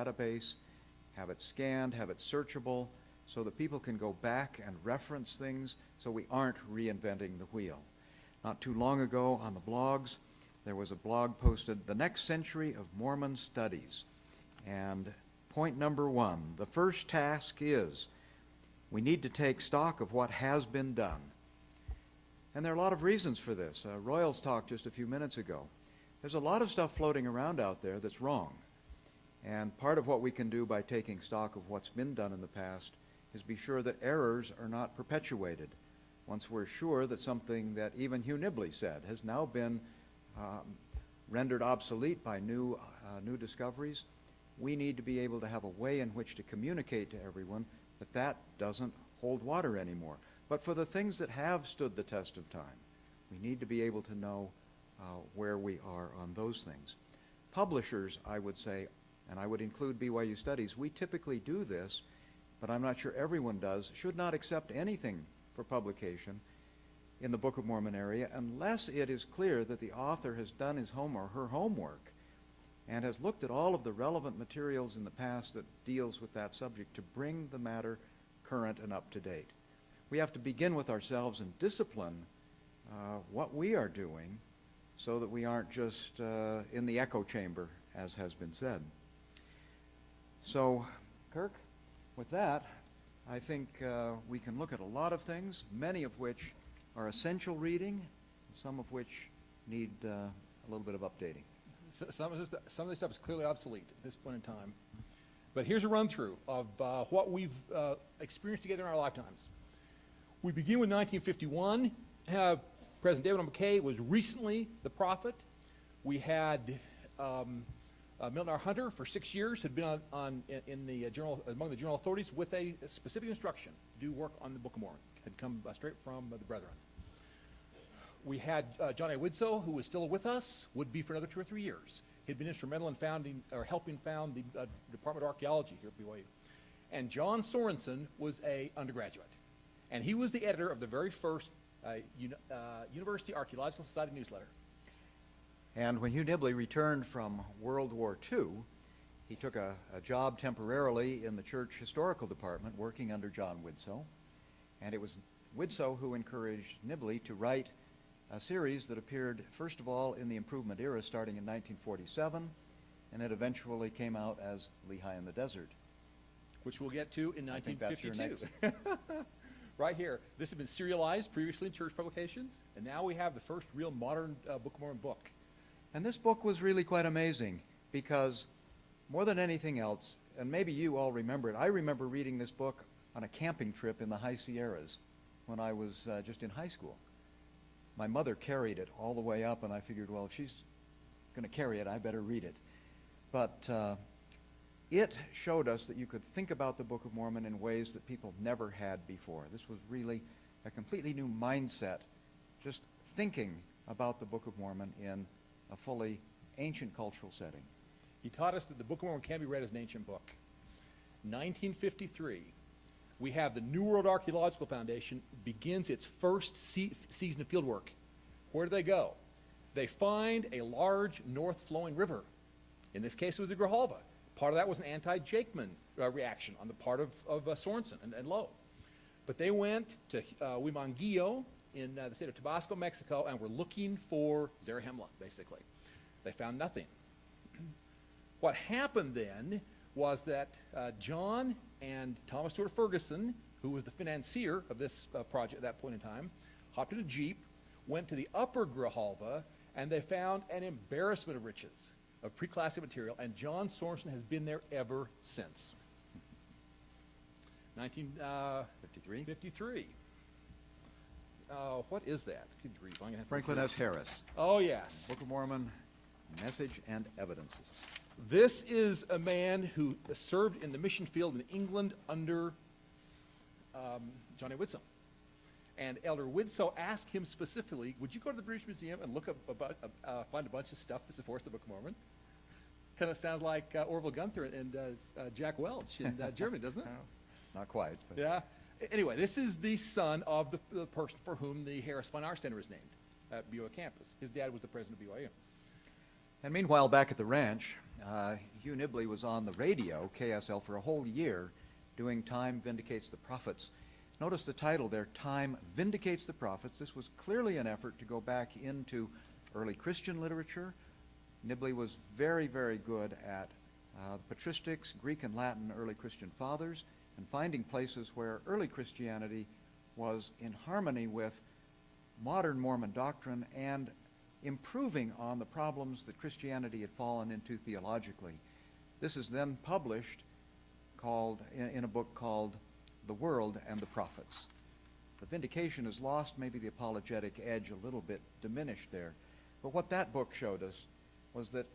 database, have it scanned, have it searchable, so that people can go back and reference things so we aren't reinventing the wheel. Not too long ago on the blogs, there was a blog posted, The Next Century of Mormon Studies. And point number 1, the first task is we need to take stock of what has been done. And there are a lot of reasons for this. Royals talked just a few minutes ago. There's a lot of stuff floating around out there that's wrong. And part of what we can do by taking stock of what's been done in the past is be sure that errors are not perpetuated. Once we're sure that something that even Hugh Nibley said has now been rendered obsolete by new discoveries, we need to be able to have a way in which to communicate to everyone that that doesn't hold water anymore. But for the things that have stood the test of time, we need to be able to know where we are on those things. Publishers, I would say, and I would include BYU Studies, we typically do this, but I'm not sure everyone does, should not accept anything for publication in the Book of Mormon area unless it is clear that the author has done his or her homework and has looked at all of the relevant materials in the past that deals with that subject to bring the matter current and up to date. We have to begin with ourselves and discipline what we are doing so that we aren't just in the echo chamber, as has been said. So, Kirk, with that, I think we can look at a lot of things, many of which are essential reading, some of which need a little bit of updating. Some of this stuff is clearly obsolete at this point in time. But here's a run-through of what we've experienced together in our lifetimes. We begin with 1951. President David McKay was recently the prophet. We had Milton R. Hunter for 6 years had been among the general authorities with a specific instruction: do work on the Book of Mormon. Had come straight from the Brethren. We had John A. Widsoe, who was still with us, would be for another 2 or 3 years. He'd been instrumental in helping found the Department of Archaeology here at BYU. And John Sorenson was an undergraduate. And he was the editor of the very first University Archaeological Society newsletter. And when Hugh Nibley returned from World War II, he took a job temporarily in the church historical department working under John Widsoe. And it was Widsoe who encouraged Nibley to write a series that appeared, first of all, in the Improvement era, starting in 1947, and it eventually came out as Lehi in the Desert. Which we'll get to in 1952. I think that's your next. Right here. This had been serialized previously in church publications, and now we have the first real modern Book of Mormon book. And this book was really quite amazing because more than anything else, and maybe you all remember it, I remember reading this book on a camping trip in the High Sierras when I was just in high school. My mother carried it all the way up, and I figured, well, if she's going to carry it, I better read it. But it showed us that you could think about the Book of Mormon in ways that people never had before. This was really a completely new mindset, just thinking about the Book of Mormon in a fully ancient cultural setting. He taught us that the Book of Mormon can be read as an ancient book. 1953, we have the New World Archaeological Foundation begins its first season of field work. Where do they go? They find a large north-flowing river. In this case, it was the Grijalva. Part of that was an anti-Jakeman reaction on the part of Sorenson and Lowe. But they went to Huimanguillo in the state of Tabasco, Mexico, and were looking for Zarahemla, basically. They found nothing. What happened then was that John and Thomas Stewart Ferguson, who was the financier of this project at that point in time, hopped in a Jeep, went to the upper Grijalva, and they found an embarrassment of riches of preclassic material, and John Sorenson has been there ever since. 1953. What is that? Good grief. I'm gonna have to Franklin S. Harris. Oh, yes. Book of Mormon, Message and Evidences. This is a man who served in the mission field in England under John A. Widsoe. And Elder Widsoe asked him specifically, would you go to the British Museum and look up find a bunch of stuff that supports the Book of Mormon? Kind of sounds like Orville Gunther and Jack Welch in Germany, doesn't it? Not quite. But. Yeah. Anyway, this is the son of the person for whom the Harris Fine Arts Center is named at BYU campus. His dad was the president of BYU. And meanwhile, back at the ranch, Hugh Nibley was on the radio, KSL, for a whole year doing Time Vindicates the Prophets. Notice the title there, Time Vindicates the Prophets. This was clearly an effort to go back into early Christian literature. Nibley was very, very good at patristics, Greek and Latin early Christian fathers, and finding places where early Christianity was in harmony with modern Mormon doctrine and improving on the problems that Christianity had fallen into theologically. This is then published in a book called The World and the Prophets. The vindication is lost, maybe the apologetic edge a little bit diminished there. But what that book showed us was that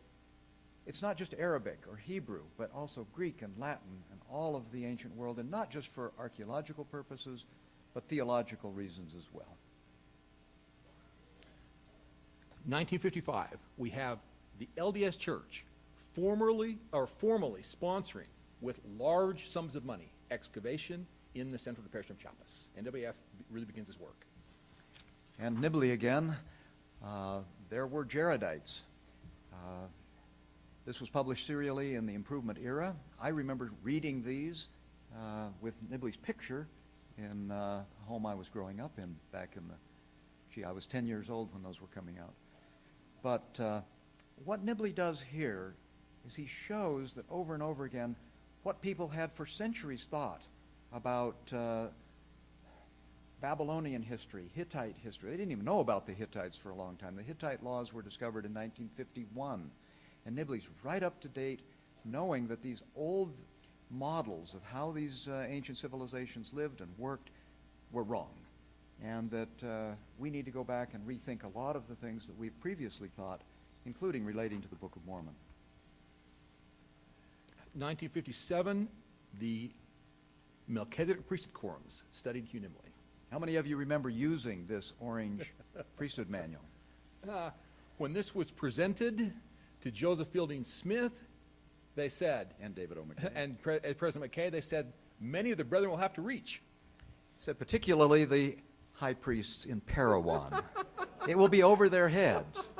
it's not just Arabic or Hebrew, but also Greek and Latin and all of the ancient world, and not just for archaeological purposes, but theological reasons as well. 1955, we have the LDS Church formally sponsoring with large sums of money excavation in the central depression of Chiapas. NWAF really begins its work. And Nibley again, there were Jaredites. This was published serially in the Improvement era. I remember reading these with Nibley's picture in a home I was growing up in back in I was 10 years old when those were coming out. But what Nibley does here is he shows that over and over again what people had for centuries thought about Babylonian history, Hittite history. They didn't even know about the Hittites for a long time. The Hittite laws were discovered in 1951. And Nibley's right up to date, knowing that these old models of how these ancient civilizations lived and worked were wrong. And that we need to go back and rethink a lot of the things that we've previously thought, including relating to the Book of Mormon. 1957, the Melchizedek priesthood quorums studied Hugh Nibley. How many of you remember using this orange priesthood manual? When this was presented to Joseph Fielding Smith, they said, And David O. McKay. and President McKay, they said, many of the brethren will have to reach. He said, particularly the high priests in Parowan. It will be over their heads.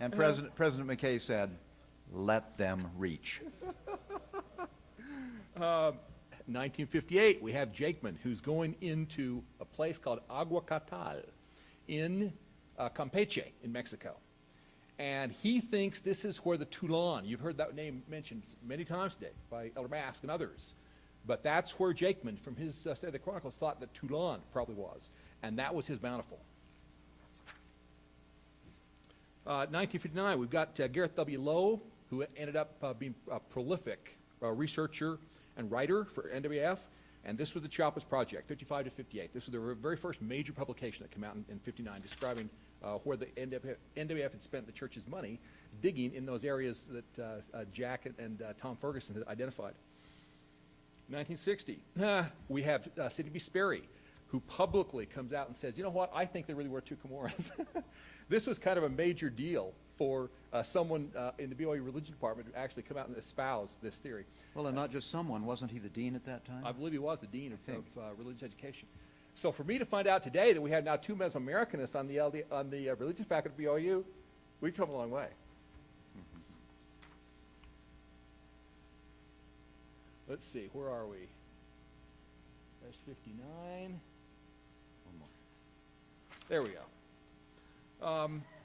And President McKay said, let them reach. 1958, we have Jakeman, who's going into a place called Aguacatal in Campeche in Mexico. And he thinks this is where the Toulon, you've heard that name mentioned many times today by Elder Mask and others, but that's where Jakeman, from his study of the Chronicles, thought that Toulon probably was, and that was his bountiful. 1959, we've got Gareth W. Lowe, who ended up being a prolific researcher and writer for NWAF, and this was the Chiapas Project, 55 to 58. This was the very first major publication that came out in 59, describing where the NWAF had spent the church's money digging in those areas that Jack and Tom Ferguson had identified. 1960, we have Sidney B. Sperry, who publicly comes out and says, you know what, I think there really were two Comoras. This was kind of a major deal for someone in the BYU religion department to actually come out and espouse this theory. Well, and not just someone, wasn't he the dean at that time? I believe he was the dean of religious education. So for me to find out today that we have now two Mesoamericanists on the religion faculty at BYU, we've come a long way. Let's see, where are we? There's 59. One more. There we go.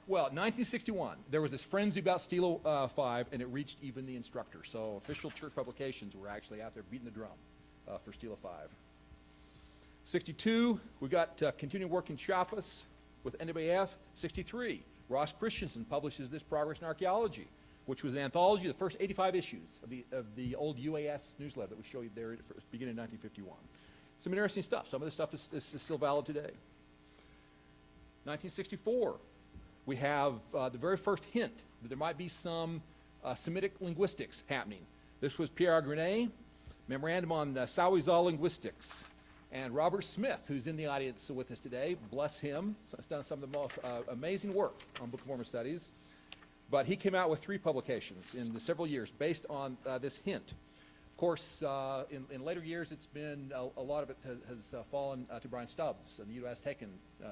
Well, 1961, there was this frenzy about Stilo 5, and it reached even the instructor. So official church publications were actually out there beating the drum for Stilo 5. 62, we got continuing work in Chiapas with NWAF. 63, Ross Christensen publishes this Progress in Archaeology, which was an anthology of the first 85 issues of the old UAS newsletter that we showed you there beginning in 1951. Some interesting stuff. Some of this stuff is still valid today. 1964, we have the very first hint that there might be some Semitic linguistics happening. This was Pierre Grenet, Memorandum on Sawizal Linguistics. And Robert Smith, who's in the audience with us today, bless him, has done some of the most amazing work on Book of Mormon studies. But he came out with 3 publications in the several years based on this hint. Of course, in later years, it's been, a lot of it has fallen to Brian Stubbs and the U.S. Aztecan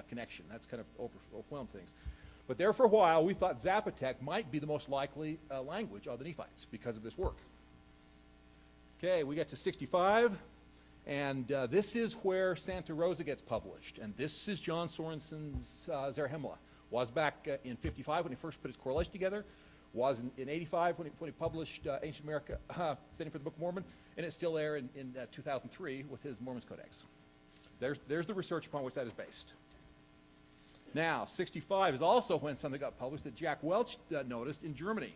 connection. That's kind of overwhelmed things. But there for a while, we thought Zapotec might be the most likely language of the Nephites because of this work. Okay, we get to 65, and this is where Santa Rosa gets published. And this is John Sorenson's Zarahemla. Was back in 55 when he first put his correlation together. Was in 85 when he published Ancient America, Studying for the Book of Mormon. And it's still there in 2003 with his Mormon's Codex. There's the research upon which that is based. Now, 65 is also when something got published that Jack Welch noticed in Germany.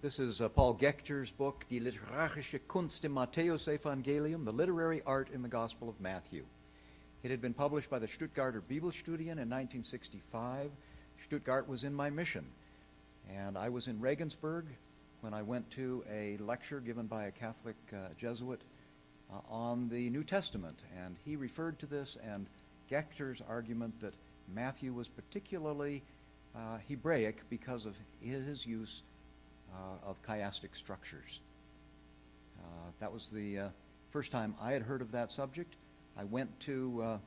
This is Paul Gechter's book, Die literarische Kunst im Matthäus-Evangelium, The Literary Art in the Gospel of Matthew. It had been published by the Stuttgarter Bibelstudien in 1965. Stuttgart was in my mission, and I was in Regensburg when I went to a lecture given by a Catholic Jesuit on the New Testament, and he referred to this and Gechter's argument that Matthew was particularly Hebraic because of his use of chiastic structures. That was the first time I had heard of that subject. I went to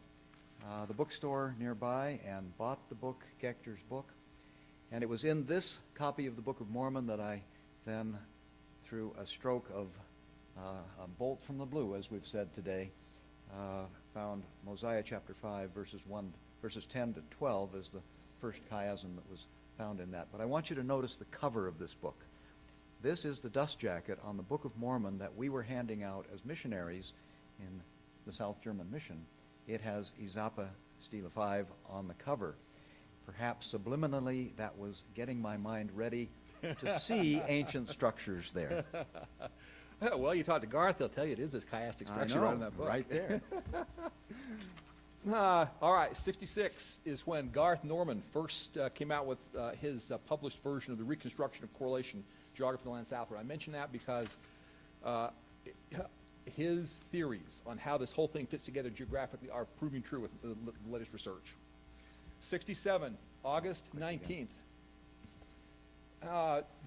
the bookstore nearby and bought the book, Gechter's book, and it was in this copy of the Book of Mormon that I then, through a stroke of a bolt from the blue, as we've said today, found Mosiah chapter 5, verses 10 to 12 as the first chiasm that was found in that. But I want you to notice the cover of this book. This is the dust jacket on the Book of Mormon that we were handing out as missionaries in the South German mission. It has Izapa Stela 5 on the cover. Perhaps subliminally that was getting my mind ready to see ancient structures there. Well, you talk to Garth, he'll tell you it is this chiastic structure right in that book. Right there. All right, 66 is when Garth Norman first came out with his published version of the Reconstruction of Correlation Geography of the Land Southward. I mention that because his theories on how this whole thing fits together geographically are proving true with the latest research. 67, August 19th.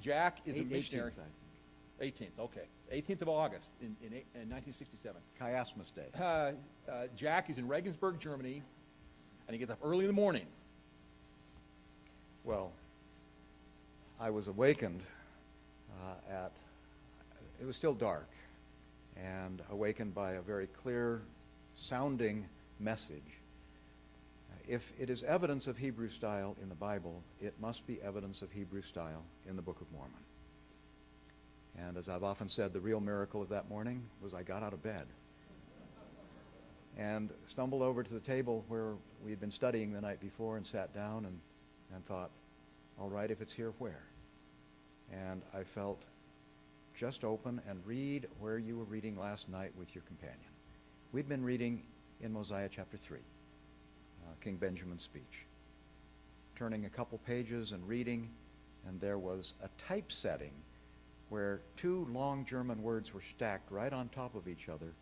Jack is a missionary. 18th, okay. 18th of August in 1967. Chiasmus Day. Jack is in Regensburg, Germany, and he gets up early in the morning. Well, I was awakened it was still dark, and awakened by a very clear sounding message. If it is evidence of Hebrew style in the Bible, it must be evidence of Hebrew style in the Book of Mormon. And as I've often said, the real miracle of that morning was I got out of bed and stumbled over to the table where we had been studying the night before and sat down and thought, all right, if it's here, where? And I felt just open and read where you were reading last night with your companion. We'd been reading in Mosiah chapter 3, King Benjamin's speech. Turning a couple pages and reading, and there was a typesetting where two long German words were stacked right on top of each other.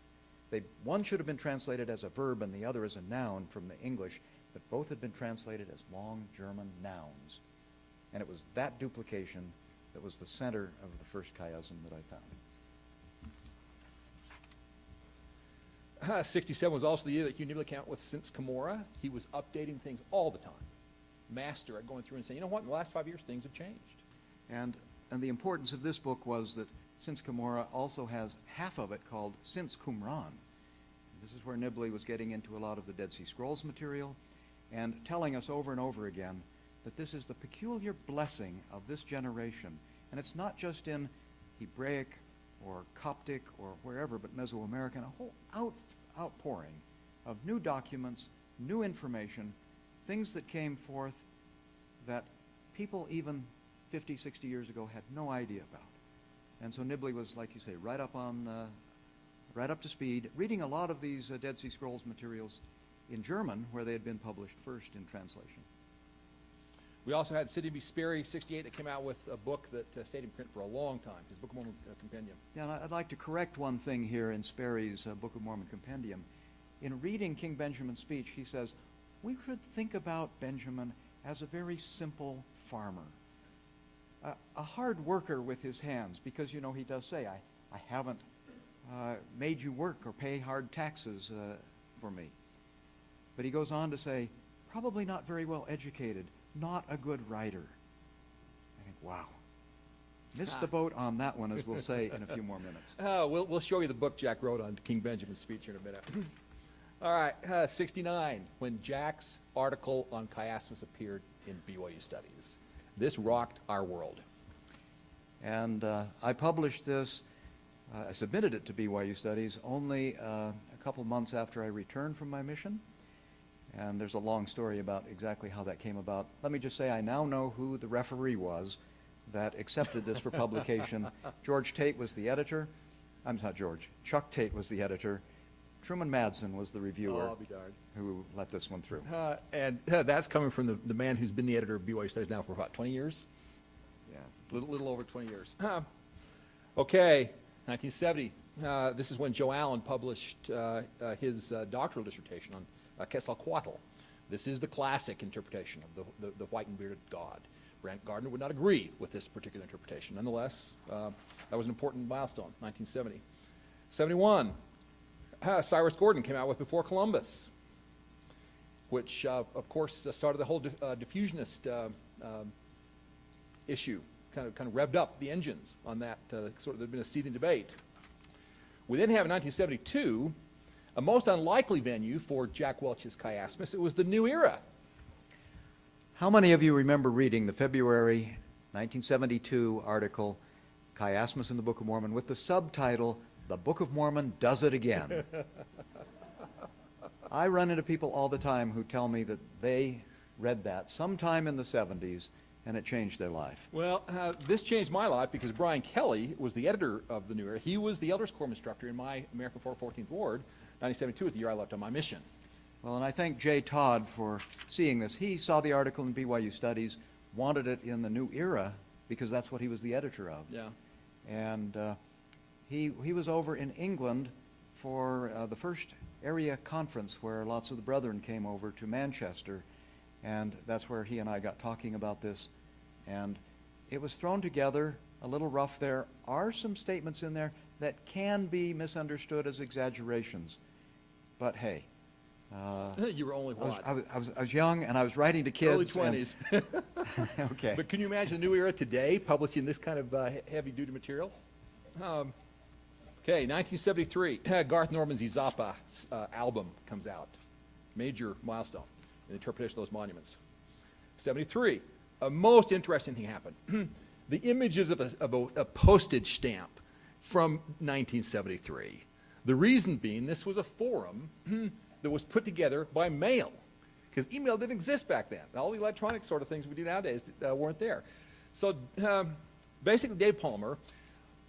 One should have been translated as a verb and the other as a noun from the English, but both had been translated as long German nouns. And it was that duplication that was the center of the first chiasm that I found. 67 was also the year that Hugh Nibley came out with Since Cumorah. He was updating things all the time. Master at going through and saying, you know what, in the last 5 years things have changed. And the importance of this book was that Since Cumorah also has half of it called Since Qumran. This is where Nibley was getting into a lot of the Dead Sea Scrolls material and telling us over and over again that this is the peculiar blessing of this generation. And it's not just in Hebraic or Coptic or wherever, but Mesoamerican, a whole outpouring of new documents, new information, things that came forth that people even 50, 60 years ago had no idea about. And so Nibley was, like you say, right up to speed, reading a lot of these Dead Sea Scrolls materials in German, where they had been published first in translation. We also had Sidney B. Sperry, 68, that came out with a book that stayed in print for a long time, his Book of Mormon Compendium. Yeah, and I'd like to correct one thing here in Sperry's Book of Mormon Compendium. In reading King Benjamin's speech, he says, we could think about Benjamin as a very simple farmer, a hard worker with his hands, because, you know, he does say, I haven't made you work or pay hard taxes for me. But he goes on to say, probably not very well educated, not a good writer. I think, wow. Missed the boat on that one, as we'll say in a few more minutes. We'll show you the book Jack wrote on King Benjamin's speech here in a minute. All right, 69, when Jack's article on chiasmus appeared in BYU Studies. This rocked our world. And I published this, I submitted it to BYU Studies only a couple months after I returned from my mission. And there's a long story about exactly how that came about. Let me just say I now know who the referee was that accepted this for publication. George Tate was the editor. I'm not George. Chuck Tate was the editor. Truman Madsen was the reviewer I'll be darned. who let this one through. And that's coming from the man who's been the editor of BYU Studies now for about 20 years? Yeah. Little over 20 years. Okay, 1970. This is when Joe Allen published his doctoral dissertation on Quetzalcoatl. This is the classic interpretation of the white and bearded god. Brant Gardner would not agree with this particular interpretation. Nonetheless, that was an important milestone, 1970. 71, Cyrus Gordon came out with Before Columbus, which, of course, started the whole diffusionist issue, kind of revved up the engines on that. There'd been a seething debate. We then have in 1972 a most unlikely venue for Jack Welch's chiasmus. It was the New Era. How many of you remember reading the February 1972 article, Chiasmus in the Book of Mormon, with the subtitle, The Book of Mormon Does It Again? I run into people all the time who tell me that they read that sometime in the 70s and it changed their life. Well, this changed my life because Brian Kelly was the editor of the New Era. He was the Elders Quorum instructor in my American 14th Ward. 1972 was the year I left on my mission. Well, and I thank Jay Todd for seeing this. He saw the article in BYU Studies, wanted it in the New Era, because that's what he was the editor of. Yeah. And he was over in England for the first area conference where lots of the brethren came over to Manchester, and that's where he and I got talking about this. And it was thrown together, a little rough. There are some statements in there that can be misunderstood as exaggerations, but hey. You were only what? I was young, and I was writing to kids. Early 20s. Okay. But can you imagine the New Era today publishing this kind of heavy-duty material? Okay, 1973, Garth Norman's Izapa album comes out. Major milestone in the interpretation of those monuments. 73, a most interesting thing happened. The images of a postage stamp from 1973. The reason being, this was a forum that was put together by mail, because email didn't exist back then. All the electronic sort of things we do nowadays weren't there. So basically, Dave Palmer,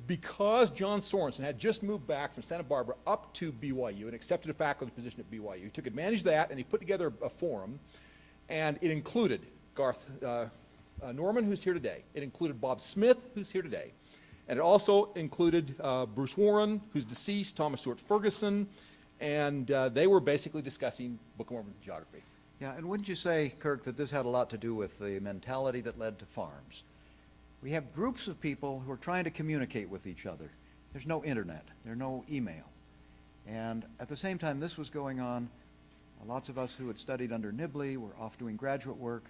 because John Sorenson had just moved back from Santa Barbara up to BYU and accepted a faculty position at BYU, he took advantage of that and he put together a forum, and it included Garth Norman, who's here today. It included Bob Smith, who's here today. And it also included Bruce Warren, who's deceased, Thomas Stewart Ferguson, and they were basically discussing Book of Mormon geography. Yeah, and wouldn't you say, Kirk, that this had a lot to do with the mentality that led to farms? We have groups of people who are trying to communicate with each other. There's no internet, there are no emails. And at the same time this was going on, lots of us who had studied under Nibley were off doing graduate work,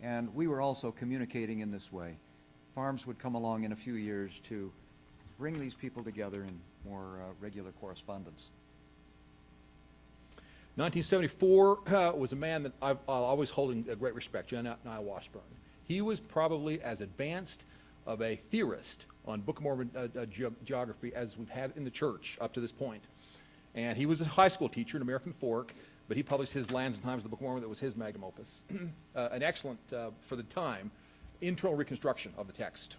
and we were also communicating in this way. Farms would come along in a few years to bring these people together in more regular correspondence. 1974 was a man that I'll always hold in great respect, John Niall Washburn. He was probably as advanced of a theorist on Book of Mormon geography as we've had in the church up to this point. And he was a high school teacher in American Fork, but he published his Lands and Times of the Book of Mormon. That was his magnum opus. An excellent, for the time, internal reconstruction of the text.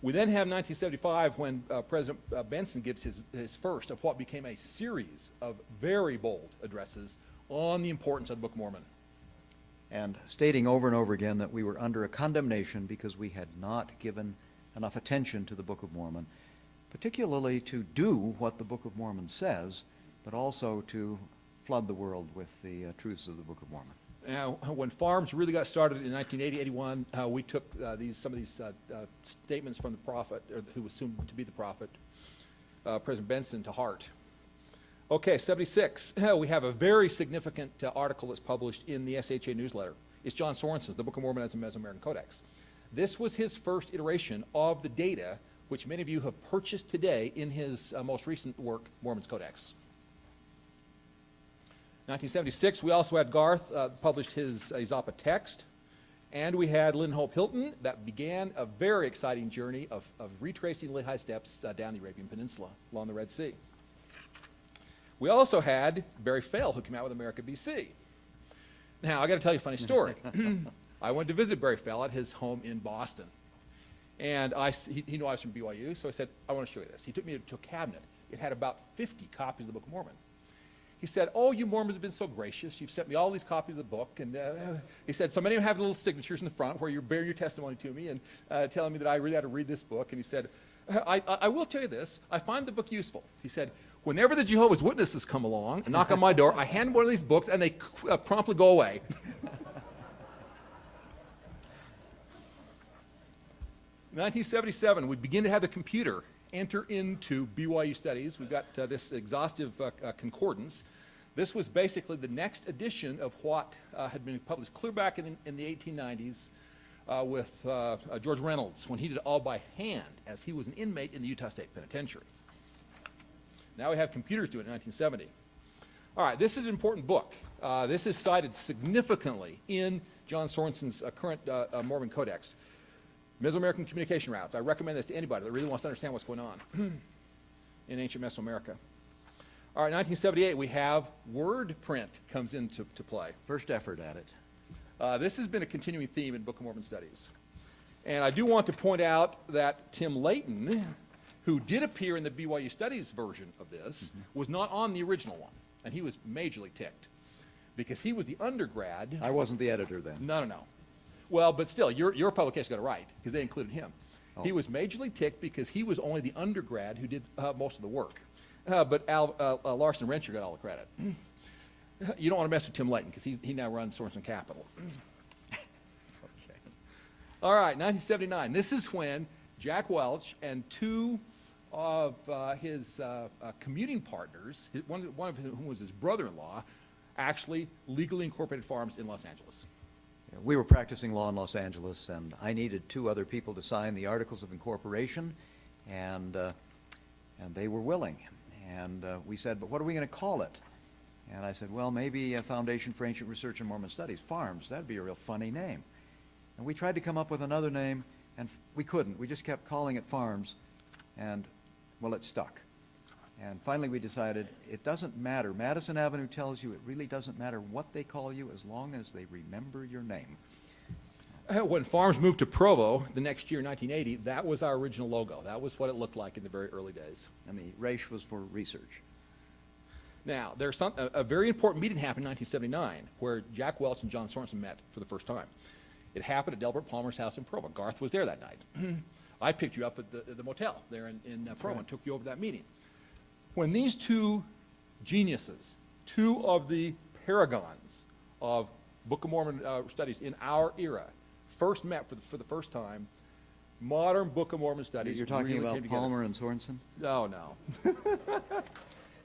We then have 1975 when President Benson gives his first of what became a series of very bold addresses on the importance of the Book of Mormon. And stating over and over again that we were under a condemnation because we had not given enough attention to the Book of Mormon, particularly to do what the Book of Mormon says, but also to flood the world with the truths of the Book of Mormon. Now, when farms really got started in 1980-81, we took some of these statements from the prophet, or who was soon to be the prophet, President Benson, to heart. Okay, 76, we have a very significant article that's published in the SHA newsletter. is John Sorenson's, the Book of Mormon as a Mesoamerican Codex. This was his first iteration of the data, which many of you have purchased today in his most recent work, Mormon's Codex. 1976, we also had Garth published his Izapa text, and we had Lynn Hope Hilton that began a very exciting journey of retracing Lehigh Steps down the Arabian Peninsula along the Red Sea. We also had Barry Fale, who came out with America BC. Now, I got to tell you a funny story. I went to visit Barry Fale at his home in Boston. And he knew I was from BYU, so I said, I want to show you this. He took me to a cabinet. It had about 50 copies of the Book of Mormon. He said, oh, you Mormons have been so gracious. You've sent me all these copies of the book. And he said, so many of them have little signatures in the front where you're bearing your testimony to me and telling me that I really ought to read this book. And he said, I will tell you this. I find the book useful. He said, whenever the Jehovah's Witnesses come along and knock on my door, I hand them one of these books and they promptly go away. 1977, we begin to have the computer enter into BYU studies. We've got this exhaustive concordance. This was basically the next edition of what had been published clear back in the 1890s with George Reynolds, when he did it all by hand, as he was an inmate in the Utah State Penitentiary. Now we have computers doing it in 1970. All right, this is an important book. This is cited significantly in John Sorenson's current Mormon Codex. Mesoamerican communication routes. I recommend this to anybody that really wants to understand what's going on in ancient Mesoamerica. All right, 1978, we have word print comes into play. First effort at it. This has been a continuing theme in Book of Mormon studies. And I do want to point out that Tim Layton, who did appear in the BYU Studies version of this, was not on the original one. And he was majorly ticked because he was the undergrad. I wasn't the editor then. No. Well, but still, your publication got it right, because they included him. Oh. He was majorly ticked because he was only the undergrad who did most of the work. But Larson Rensher got all the credit. You don't want to mess with Tim Layton, because he now runs Sorenson Capital. Okay. All right, 1979. This is when Jack Welch and two of his commuting partners, one of whom was his brother-in-law, actually legally incorporated farms in Los Angeles. We were practicing law in Los Angeles, and I needed two other people to sign the Articles of Incorporation, and they were willing. And we said, but what are we going to call it? And I said, well, maybe a Foundation for Ancient Research and Mormon Studies, FARMS. That'd be a real funny name. And we tried to come up with another name, and we couldn't. We just kept calling it FARMS, and, well, it stuck. And finally we decided it doesn't matter. Madison Avenue tells you it really doesn't matter what they call you as long as they remember your name. When Farms moved to Provo the next year, 1980, that was our original logo. That was what it looked like in the very early days. And the Reich was for research. Now, there's a very important meeting happened in 1979 where Jack Welch and John Sorenson met for the first time. It happened at Delbert Palmer's house in Provo. Garth was there that night. I picked you up at the motel there in Provo and took you over to that meeting. When these two geniuses, two of the paragons of Book of Mormon studies in our era, first met for the first time, modern Book of Mormon studies. You're talking really about Palmer and Sorenson? No. In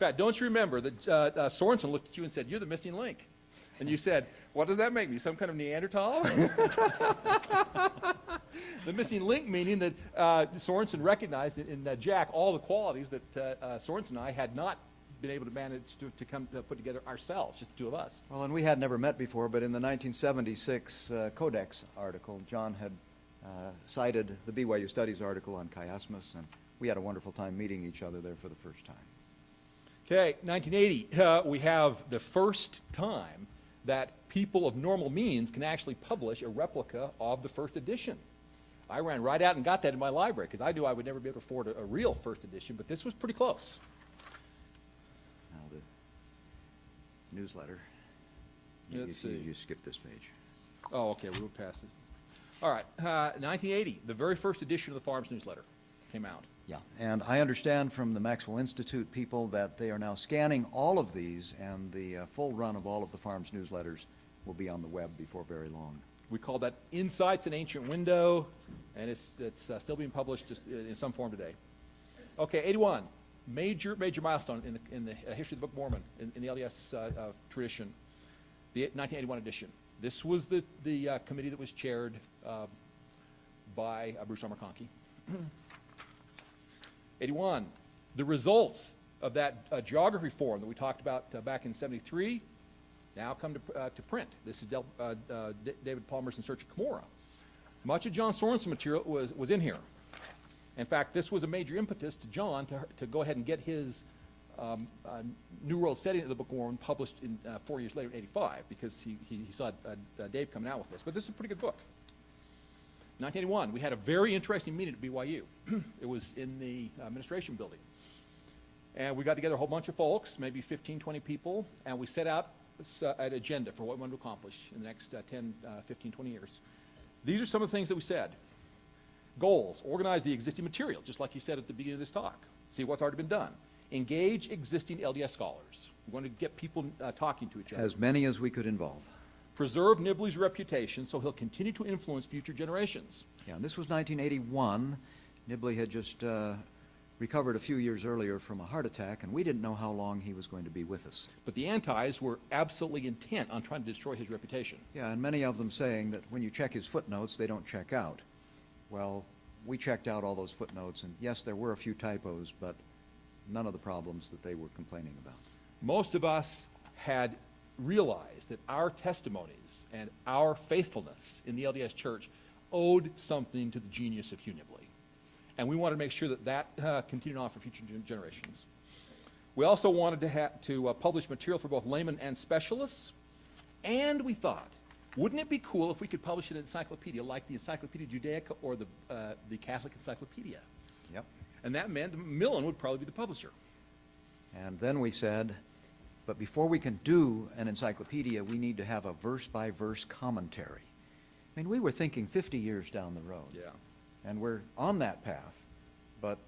fact, don't you remember that Sorenson looked at you and said, "You're the missing link," and you said, "What does that make me? Some kind of Neanderthal?" The missing link meaning that Sorenson recognized in Jack all the qualities that Sorenson and I had not been able to manage to come to put together ourselves, just the two of us. Well, and we had never met before, but in the 1976 Codex article, John had cited the BYU Studies article on chiasmus, and we had a wonderful time meeting each other there for the first time. Okay, 1980, we have the first time that people of normal means can actually publish a replica of the first edition. I ran right out and got that in my library because I knew I would never be able to afford a real first edition, but this was pretty close. Now the newsletter. Let's see. You skipped this page. Oh, okay, we went past it. All right, 1980, the very first edition of the Farms newsletter came out. Yeah, and I understand from the Maxwell Institute people that they are now scanning all of these, and the full run of all of the Farms newsletters will be on the web before very long. We call that Insights, an Ancient Window, and it's still being published just in some form today. Okay, 81, major milestone in the history of the Book of Mormon, in the LDS tradition, the 1981 edition. This was the committee that was chaired by Bruce R. McConkie. 81, the results of that geography forum that we talked about back in 73 now come to print. This is David Palmer's In Search of Cumorah. Much of John Sorensen material was in here. In fact, this was a major impetus to John to go ahead and get his New World setting of the Book of Mormon published in 4 years later in 85, because he saw Dave coming out with this. But this is a pretty good book. 1981, we had a very interesting meeting at BYU. It was in the administration building. And we got together a whole bunch of folks, maybe 15, 20 people, and we set out an agenda for what we wanted to accomplish in the next 10, 15, 20 years. These are some of the things that we said. Goals: organize the existing material, just like you said at the beginning of this talk. See what's already been done. Engage existing LDS scholars. We wanted to get people talking to each other. As many as we could involve. Preserve Nibley's reputation so he'll continue to influence future generations. Yeah, and this was 1981. Nibley had just recovered a few years earlier from a heart attack, and we didn't know how long he was going to be with us. But the Antis were absolutely intent on trying to destroy his reputation. Yeah, and many of them saying that when you check his footnotes, they don't check out. Well, we checked out all those footnotes, and yes, there were a few typos, but none of the problems that they were complaining about. Most of us had realized that our testimonies and our faithfulness in the LDS Church owed something to the genius of Hugh Nibley. And we wanted to make sure that that continued on for future generations. We also wanted to publish material for both laymen and specialists. And we thought, wouldn't it be cool if we could publish an encyclopedia like the Encyclopedia Judaica or the Catholic Encyclopedia? Yep. And And that meant Millen would probably be the publisher. And then we said, but before we can do an encyclopedia, we need to have a verse-by-verse commentary. I mean, we were thinking 50 years down the road. Yeah. And we're on that path, but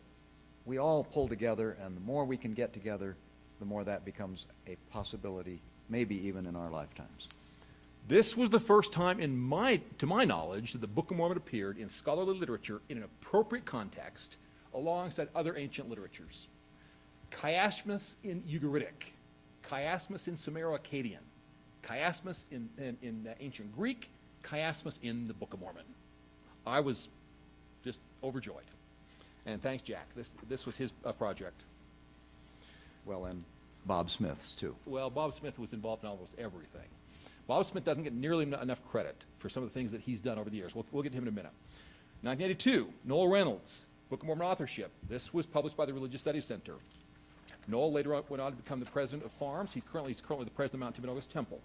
we all pull together, and the more we can get together, the more that becomes a possibility, maybe even in our lifetimes. This was the first time to my knowledge, that the Book of Mormon appeared in scholarly literature in an appropriate context alongside other ancient literatures. Chiasmus in Ugaritic, chiasmus in Sumero-Akkadian, chiasmus in ancient Greek, chiasmus in the Book of Mormon. I was just overjoyed. And thanks, Jack. This was his project. Well, and Bob Smith's, too. Well, Bob Smith was involved in almost everything. Bob Smith doesn't get nearly enough credit for some of the things that he's done over the years. We'll get to him in a minute. 1982, Noel Reynolds, Book of Mormon authorship. This was published by the Religious Studies Center. Noel later on went on to become the president of Farms. He's currently the president of Mount Timothy Temple.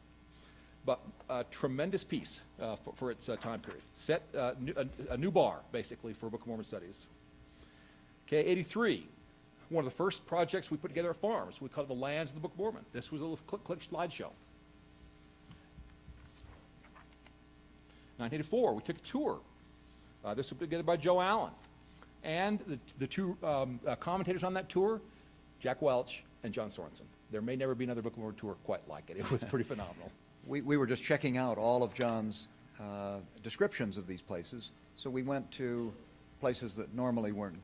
But a tremendous piece for its time period. Set a new bar, basically, for Book of Mormon studies. Okay, 83. One of the first projects we put together at Farms. We called it The Lands of the Book of Mormon. This was a little click slideshow. 1984, we took a tour. This was put together by Joe Allen. And the two commentators on that tour, Jack Welch and John Sorenson. There may never be another Book of Mormon tour quite like it. It was pretty phenomenal. We were just checking out all of John's descriptions of these places, so we went to places that normally weren't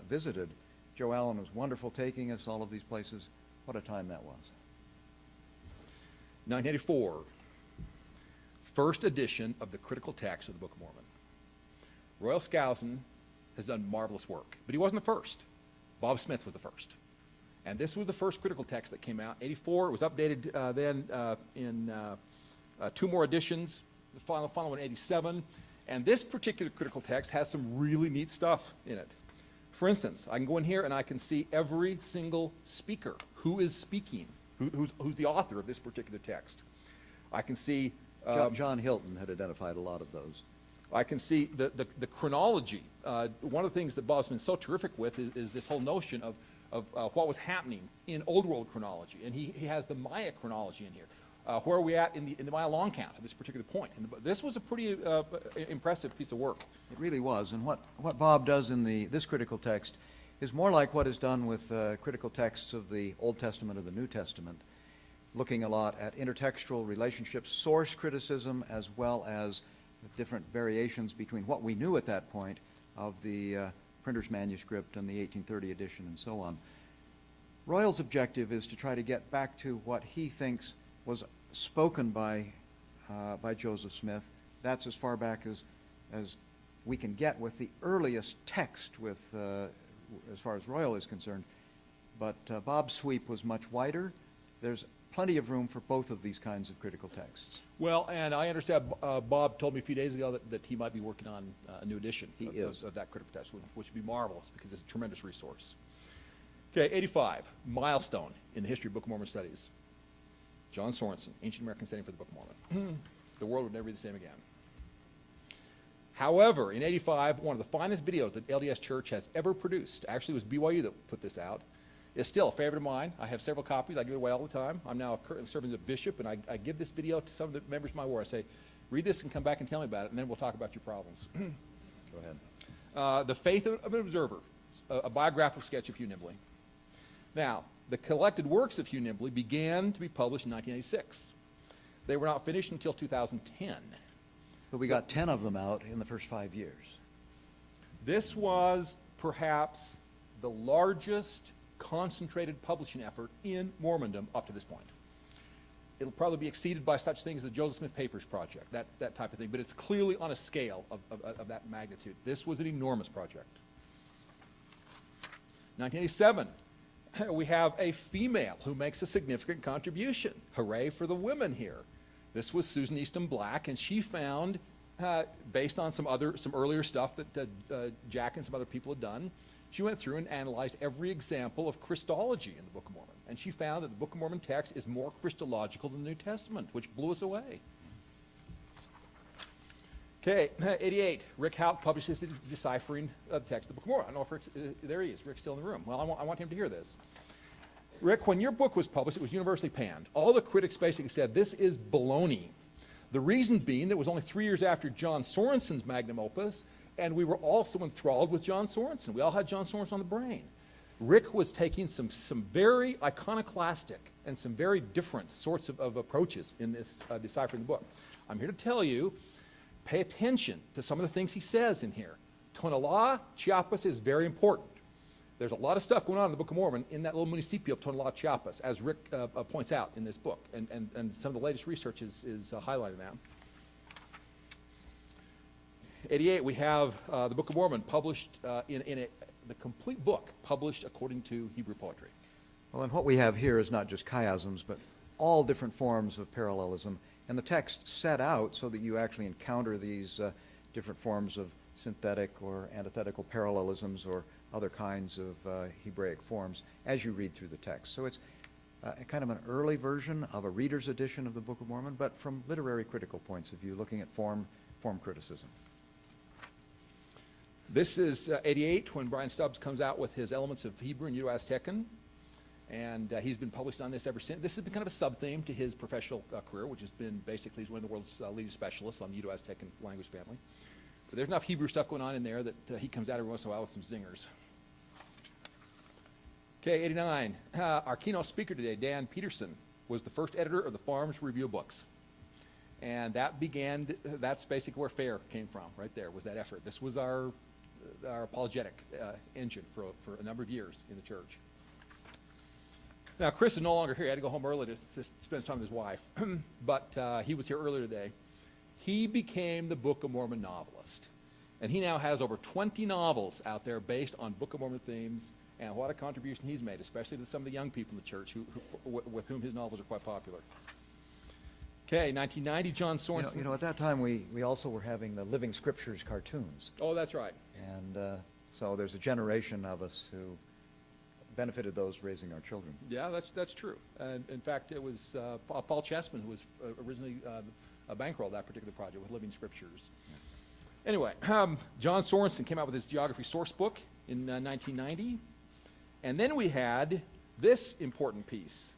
visited. Joe Allen was wonderful taking us all of these places. What a time that was. 1984, first edition of the critical text of the Book of Mormon. Royal Skousen has done marvelous work, but he wasn't the first. Bob Smith was the first. And this was the first critical text that came out. 84, it was updated then in two more editions, the final one in 87. And this particular critical text has some really neat stuff in it. For instance, I can go in here and I can see every single speaker, who is speaking, who's the author of this particular text. I can see... John Hilton had identified a lot of those. I can see the chronology. One of the things that Bob's been so terrific with is this whole notion of what was happening in Old World chronology. And he has the Maya chronology in here. Where are we at in the Maya long count at this particular point? And this was a pretty impressive piece of work. It really was. And what Bob does in this critical text is more like what is done with critical texts of the Old Testament or the New Testament, looking a lot at intertextual relationships, source criticism, as well as different variations between what we knew at that point of the printer's manuscript and the 1830 edition and so on. Royal's objective is to try to get back to what he thinks was spoken by by Joseph Smith. That's as far back as we can get with the earliest text with, as far as Royal is concerned. But Bob's sweep was much wider. There's plenty of room for both of these kinds of critical texts. Well, and I understand Bob told me a few days ago that he might be working on a new edition of that critical text, which would be marvelous because it's a tremendous resource. Okay, 85, milestone in the history of Book of Mormon studies. John Sorenson, Ancient American Setting for the Book of Mormon. The world would never be the same again. However, in 85, one of the finest videos that LDS Church has ever produced, actually it was BYU that put this out, is still a favorite of mine. I have several copies. I give it away all the time. I'm now currently serving as a bishop, and I give this video to some of the members of my ward. I say, read this and come back and tell me about it, and then we'll talk about your problems. Go ahead. The Faith of an Observer, a biographical sketch of Hugh Nibley. Now, the collected works of Hugh Nibley began to be published in 1986. They were not finished until 2010. But we got 10 of them out in the first 5 years. This was perhaps the largest concentrated publishing effort in Mormondom up to this point. It'll probably be exceeded by such things as the Joseph Smith Papers Project, that type of thing, but it's clearly on a scale of that magnitude. This was an enormous project. 1987, we have a female who makes a significant contribution. Hooray for the women here. This was Susan Easton Black, and she found, based on some earlier stuff that Jack and some other people had done, she went through and analyzed every example of Christology in the Book of Mormon. And she found that the Book of Mormon text is more Christological than the New Testament, which blew us away. Okay, 88, Rick Hauck publishes the Deciphering the text of the Book of Mormon. I don't know if Rick's, there he is, Rick's still in the room. Well, I want him to hear this. Rick, when your book was published, it was universally panned. All the critics basically said, this is baloney. The reason being that it was only 3 years after John Sorenson's magnum opus, and we were also enthralled with John Sorenson. We all had John Sorenson on the brain. Rick was taking some very iconoclastic and some very different sorts of approaches in this Deciphering the book. I'm here to tell you, pay attention to some of the things he says in here. Tonalá, Chiapas is very important. There's a lot of stuff going on in the Book of Mormon in that little municipio of Tonalá, Chiapas, as Rick points out in this book, and some of the latest research is highlighting that. 88, we have the Book of Mormon published the complete book published according to Hebrew poetry. Well, and what we have here is not just chiasms, but all different forms of parallelism, and the text set out so that you actually encounter these different forms of synthetic or antithetical parallelisms or other kinds of Hebraic forms as you read through the text. So it's kind of an early version of a reader's edition of the Book of Mormon, but from literary critical points of view, looking at form criticism. This is 88, when Brian Stubbs comes out with his Elements of Hebrew and Uto-Aztecan, and he's been published on this ever since. This has been kind of a sub-theme to his professional career, which has been basically, he's one of the world's leading specialists on the Uto-Aztecan language family. But there's enough Hebrew stuff going on in there that he comes out every once in a while with some zingers. Okay, 89. Our keynote speaker today, Dan Peterson, was the first editor of the Farms Review books. And that's basically where FAIR came from, right there, was that effort. This was our apologetic engine for a number of years in the church. Now, Chris is no longer here. He had to go home early to spend time with his wife. But he was here earlier today. He became the Book of Mormon novelist. And he now has over 20 novels out there based on Book of Mormon themes. And what a contribution he's made, especially to some of the young people in the church with whom his novels are quite popular. Okay, 1990, John Sorenson. You know, at that time we also were having the Living Scriptures cartoons. Oh, that's right. And so there's a generation of us who benefited those raising our children. Yeah, that's true. And in fact, it was Paul Chessman who was originally bankrolled that particular project with Living Scriptures. Yeah. Anyway, John Sorenson came out with his geography source book in 1990. And then we had this important piece,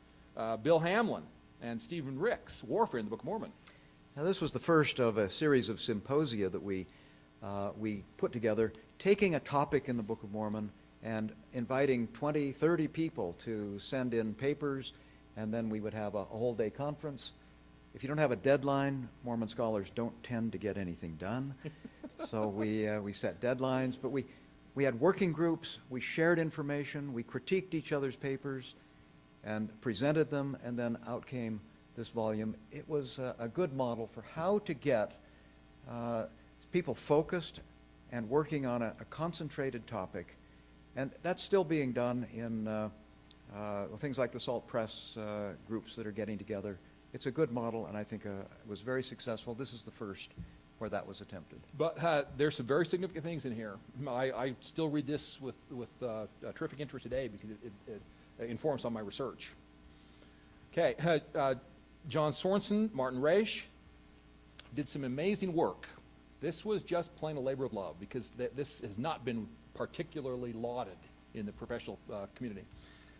Bill Hamlin and Stephen Rick's Warfare in the Book of Mormon. Now, this was the first of a series of symposia that we put together, taking a topic in the Book of Mormon and inviting 20, 30 people to send in papers, and then we would have a whole day conference. If you don't have a deadline, Mormon scholars don't tend to get anything done. So we set deadlines, but we had working groups, we shared information, we critiqued each other's papers and presented them, and then out came this volume, it was a good model for how to get people focused and working on a concentrated topic. And that's still being done in things like the Salt Press groups that are getting together. It's a good model, and I think it was very successful. This is the first where that was attempted. But there's some very significant things in here. I still read this with terrific interest today because it informs some of my research. Okay, John Sorenson, Martin Reisch did some amazing work. This was just plain a labor of love because this has not been particularly lauded in the professional community.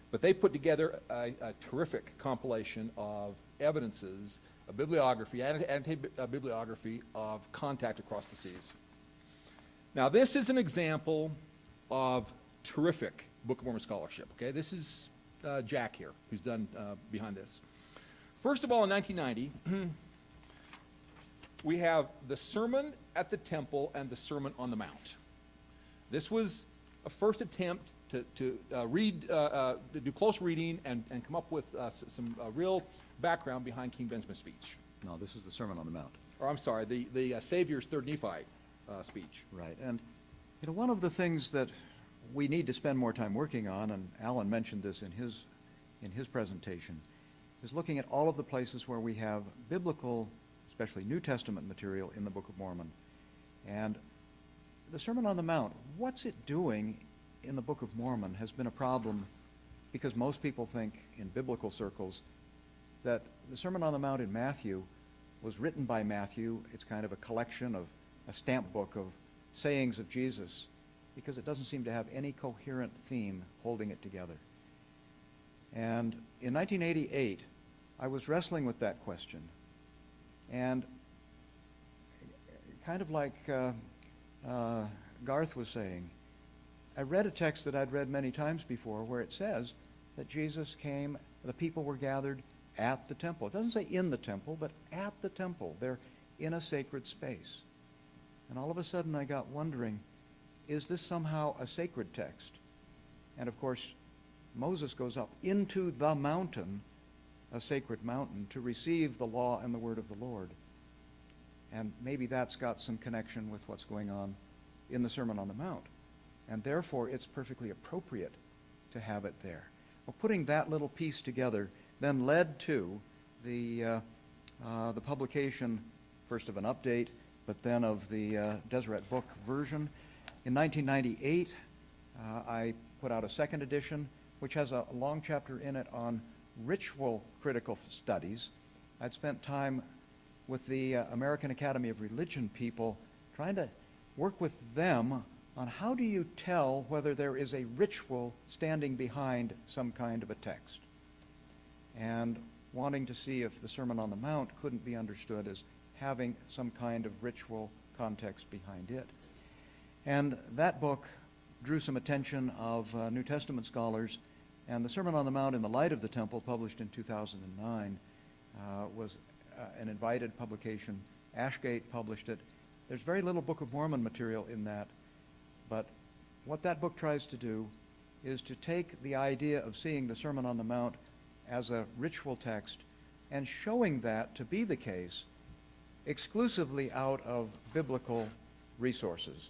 But they put together a terrific compilation of evidences, a bibliography, a bibliography of contact across the seas. Now, this is an example of terrific Book of Mormon scholarship. Okay, this is Jack here, who's done behind this. First of all, in 1990, we have the Sermon at the Temple and the Sermon on the Mount. This was a first attempt to read, to do close reading and come up with some real background behind King Benjamin's speech. No, this is the Sermon on the Mount. Or I'm sorry, the Savior's third Nephi speech. Right, and you know, one of the things that we need to spend more time working on, and Alan mentioned this in his presentation, is looking at all of the places where we have biblical, especially New Testament material in the Book of Mormon. And the Sermon on the Mount, what's it doing in the Book of Mormon has been a problem because most people think in biblical circles that the Sermon on the Mount in Matthew was written by Matthew. It's kind of a collection of a stamp book of sayings of Jesus because it doesn't seem to have any coherent theme holding it together. And in 1988, I was wrestling with that question. And kind of like Garth was saying, I read a text that I'd read many times before where it says that Jesus came, the people were gathered at the temple. It doesn't say in the temple, but at the temple. They're in a sacred space. And all of a sudden I got wondering, is this somehow a sacred text? And of course, Moses goes up into the mountain, a sacred mountain, to receive the law and the word of the Lord. And maybe that's got some connection with what's going on in the Sermon on the Mount. And therefore, it's perfectly appropriate to have it there. Well, putting that little piece together then led to the publication, first of an update, but then of the Deseret Book version. In 1998, I put out a second edition, which has a long chapter in it on ritual critical studies. I'd spent time with the American Academy of Religion people trying to work with them on how do you tell whether there is a ritual standing behind some kind of a text, and wanting to see if the Sermon on the Mount couldn't be understood as having some kind of ritual context behind it. And that book drew some attention of New Testament scholars, and the Sermon on the Mount in the Light of the Temple, published in 2009, was an invited publication. Ashgate published it. There's very little Book of Mormon material in that, but what that book tries to do is to take the idea of seeing the Sermon on the Mount as a ritual text and showing that to be the case exclusively out of biblical resources,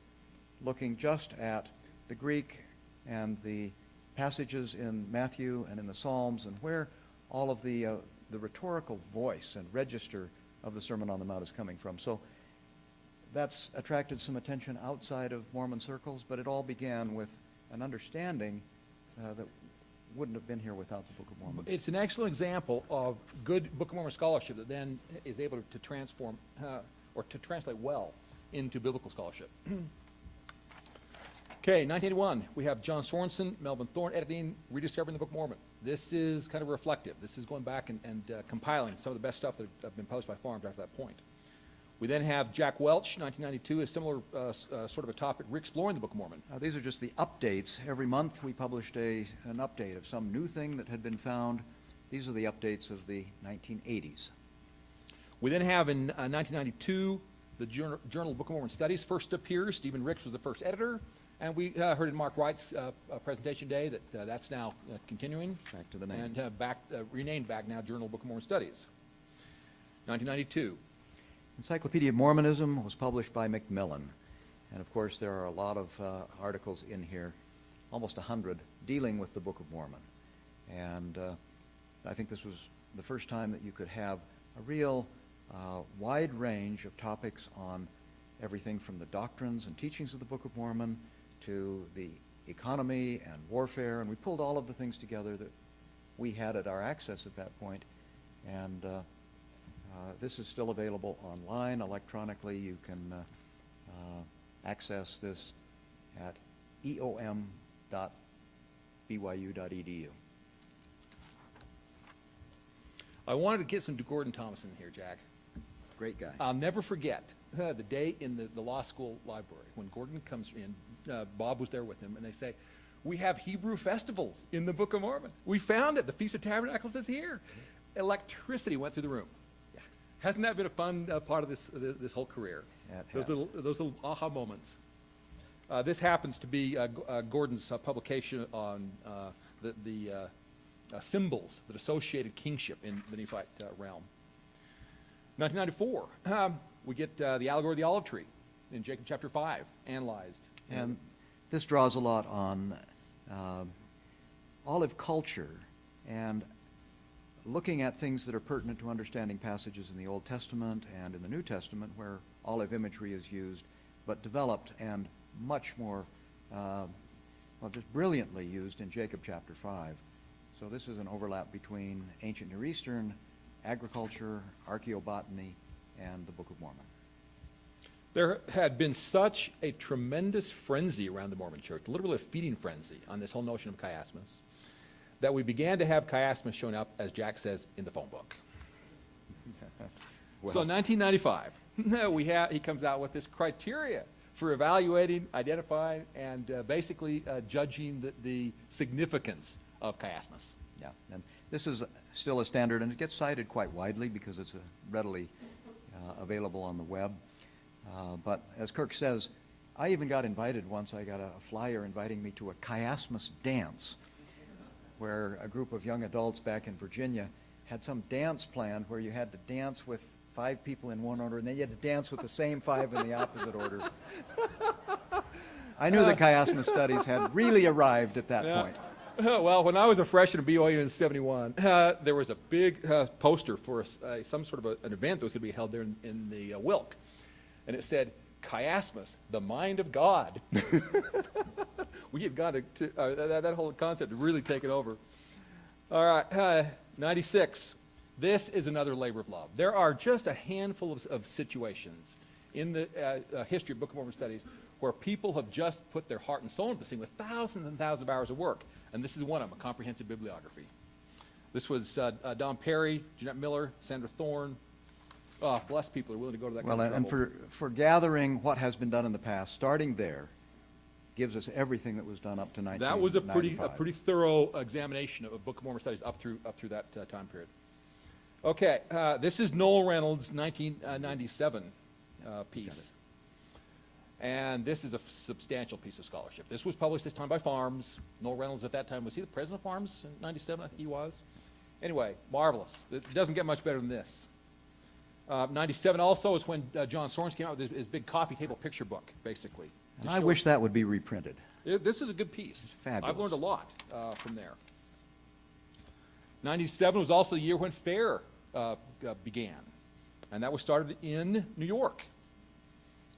looking just at the Greek and the passages in Matthew and in the Psalms, and where all of the rhetorical voice and register of the Sermon on the Mount is coming from. So that's attracted some attention outside of Mormon circles, but it all began with an understanding that wouldn't have been here without the Book of Mormon. It's an excellent example of good Book of Mormon scholarship that then is able to transform or to translate well into biblical scholarship. Okay, 1981, we have John Sorenson, Melvin Thorne editing, Rediscovering the Book of Mormon. This is kind of reflective. This is going back and compiling some of the best stuff that have been published by Farms after that point. We then have Jack Welch, 1992, a similar sort of a topic, re-exploring the Book of Mormon. These are just the updates. Every month we published an update of some new thing that had been found. These are the updates of the 1980s. We then have in 1992, the Journal of Book of Mormon Studies first appears. Stephen Ricks was the first editor. And we heard in Mark Wright's presentation today that that's now continuing. Back to the name. And renamed back now Journal of Book of Mormon Studies. 1992. Encyclopedia of Mormonism was published by Macmillan. And of course, there are a lot of articles in here, almost 100, dealing with the Book of Mormon. And I think this was the first time that you could have a real wide range of topics on everything from the doctrines and teachings of the Book of Mormon to the economy and warfare. And we pulled all of the things together that we had at our access at that point. And this is still available online, electronically. You can access this at eom.byu.edu. I wanted to get some Gordon Thomas in here, Jack. Great guy. I'll never forget the day in the law school library when Gordon comes in. Bob was there with him, and they say, "We have Hebrew festivals in the Book of Mormon. We found it. The Feast of Tabernacles is here." Electricity went through the room. Yeah. Hasn't that been a fun part of this whole career? It Those has. little aha moments. This happens to be Gordon's publication on the symbols that associated kingship in the Nephite realm. 1994, we get the allegory of the olive tree in Jacob chapter 5, analyzed. And this draws a lot on olive culture and looking at things that are pertinent to understanding passages in the Old Testament and in the New Testament where olive imagery is used, but developed and much more, well, just brilliantly used in Jacob chapter 5. So this is an overlap between ancient Near Eastern, agriculture, archaeobotany, and the Book of Mormon. There had been such a tremendous frenzy around the Mormon church, literally a feeding frenzy on this whole notion of chiasmus, that we began to have chiasmus showing up, as Jack says, in the phone book. Well, So in 1995, he comes out with this criteria for evaluating, identifying, and basically judging the significance of chiasmus. yeah, and this is still a standard, and it gets cited quite widely because it's readily available on the web. But as Kirk says, I even got invited once. I got a flyer inviting me to a chiasmus dance, where a group of young adults back in Virginia had some dance planned where you had to dance with 5 people in one order, and then you had to dance with the same 5 in the opposite order. I knew the chiasmus studies had really arrived at that point. Well, when I was a freshman at BYU in '71, there was a big poster for some sort of an event that was going to be held there in the Wilk, and it said, "Chiasmus, the mind of God." We had got to that whole concept had really taken over. All right, 96. This is another labor of love. There are just a handful of situations in the history of Book of Mormon studies where people have just put their heart and soul into this thing with thousands and thousands of hours of work. And this is one of them, a comprehensive bibliography. This was Don Perry, Jeanette Miller, Sandra Thorne. Oh, bless people who are willing to go to that Well, kind of and trouble. for gathering what has been done in the past, starting there, gives us everything that was done up to 1995. That was a pretty thorough examination of Book of Mormon studies up through that time period. Okay, this is Noel Reynolds' 1997 piece. And this is a substantial piece of scholarship. This was published this time by Farms. Noel Reynolds at that time, was he the president of Farms in 97? I think he was. Anyway, marvelous. It doesn't get much better than this. 97 also is when John Sorenson came out with his big coffee table picture book, basically. And I wish that would be reprinted. This is a good piece. It's fabulous. I've learned a lot from there. 97 was also the year when FAIR began. And that was started in New York.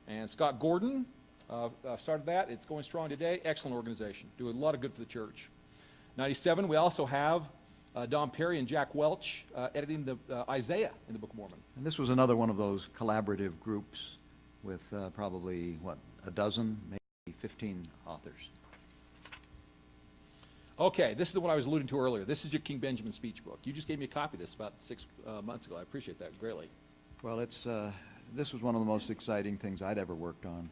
And Scott Gordon started that. It's going strong today. Excellent organization. Doing a lot of good for the church. 97, we also have Don Perry and Jack Welch editing the Isaiah in the Book of Mormon. And this was another one of those collaborative groups with probably, a dozen, maybe 15 authors. Okay, this is the one I was alluding to earlier. This is your King Benjamin speech book. You just gave me a copy of this about 6 months ago. I appreciate that greatly. Well, this was one of the most exciting things I'd ever worked on.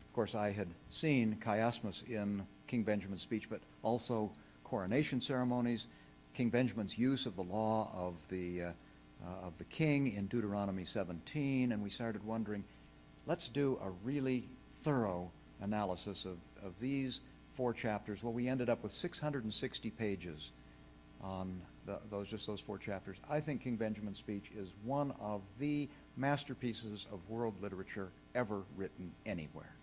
Of course, I had seen chiasmus in King Benjamin's speech, but also coronation ceremonies, King Benjamin's use of the law of the king in Deuteronomy 17, and we started wondering, let's do a really thorough analysis of these 4 chapters. Well, we ended up with 660 pages on those 4 chapters. I think King Benjamin's speech is one of the masterpieces of world literature ever written anywhere.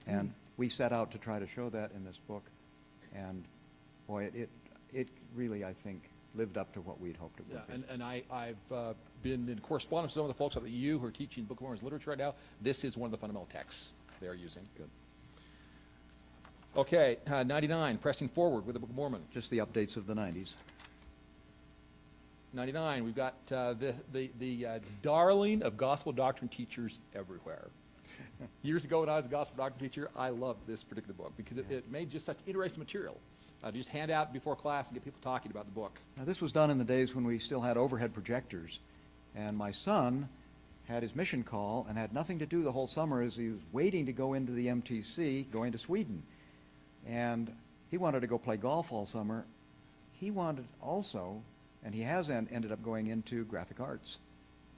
And we set out to try to show that in this book, and boy, it really, I think, lived up to what we'd hoped it would be. And I've been in correspondence with some of the folks at the EU who are teaching Book of Mormon's literature right now. This is one of the fundamental texts they're using. Good. Okay, 99, pressing forward with the Book of Mormon. Just the updates of the 90s. 99, we've got the darling of gospel doctrine teachers everywhere. Years ago when I was a gospel doctrine teacher, I loved this particular book because it made just such interesting material. To just hand out before class and get people talking about the book. Now, this was done in the days when we still had overhead projectors, and my son had his mission call and had nothing to do the whole summer as he was waiting to go into the MTC, going to Sweden. And he wanted to go play golf all summer. He wanted also, and he has ended up going into graphic arts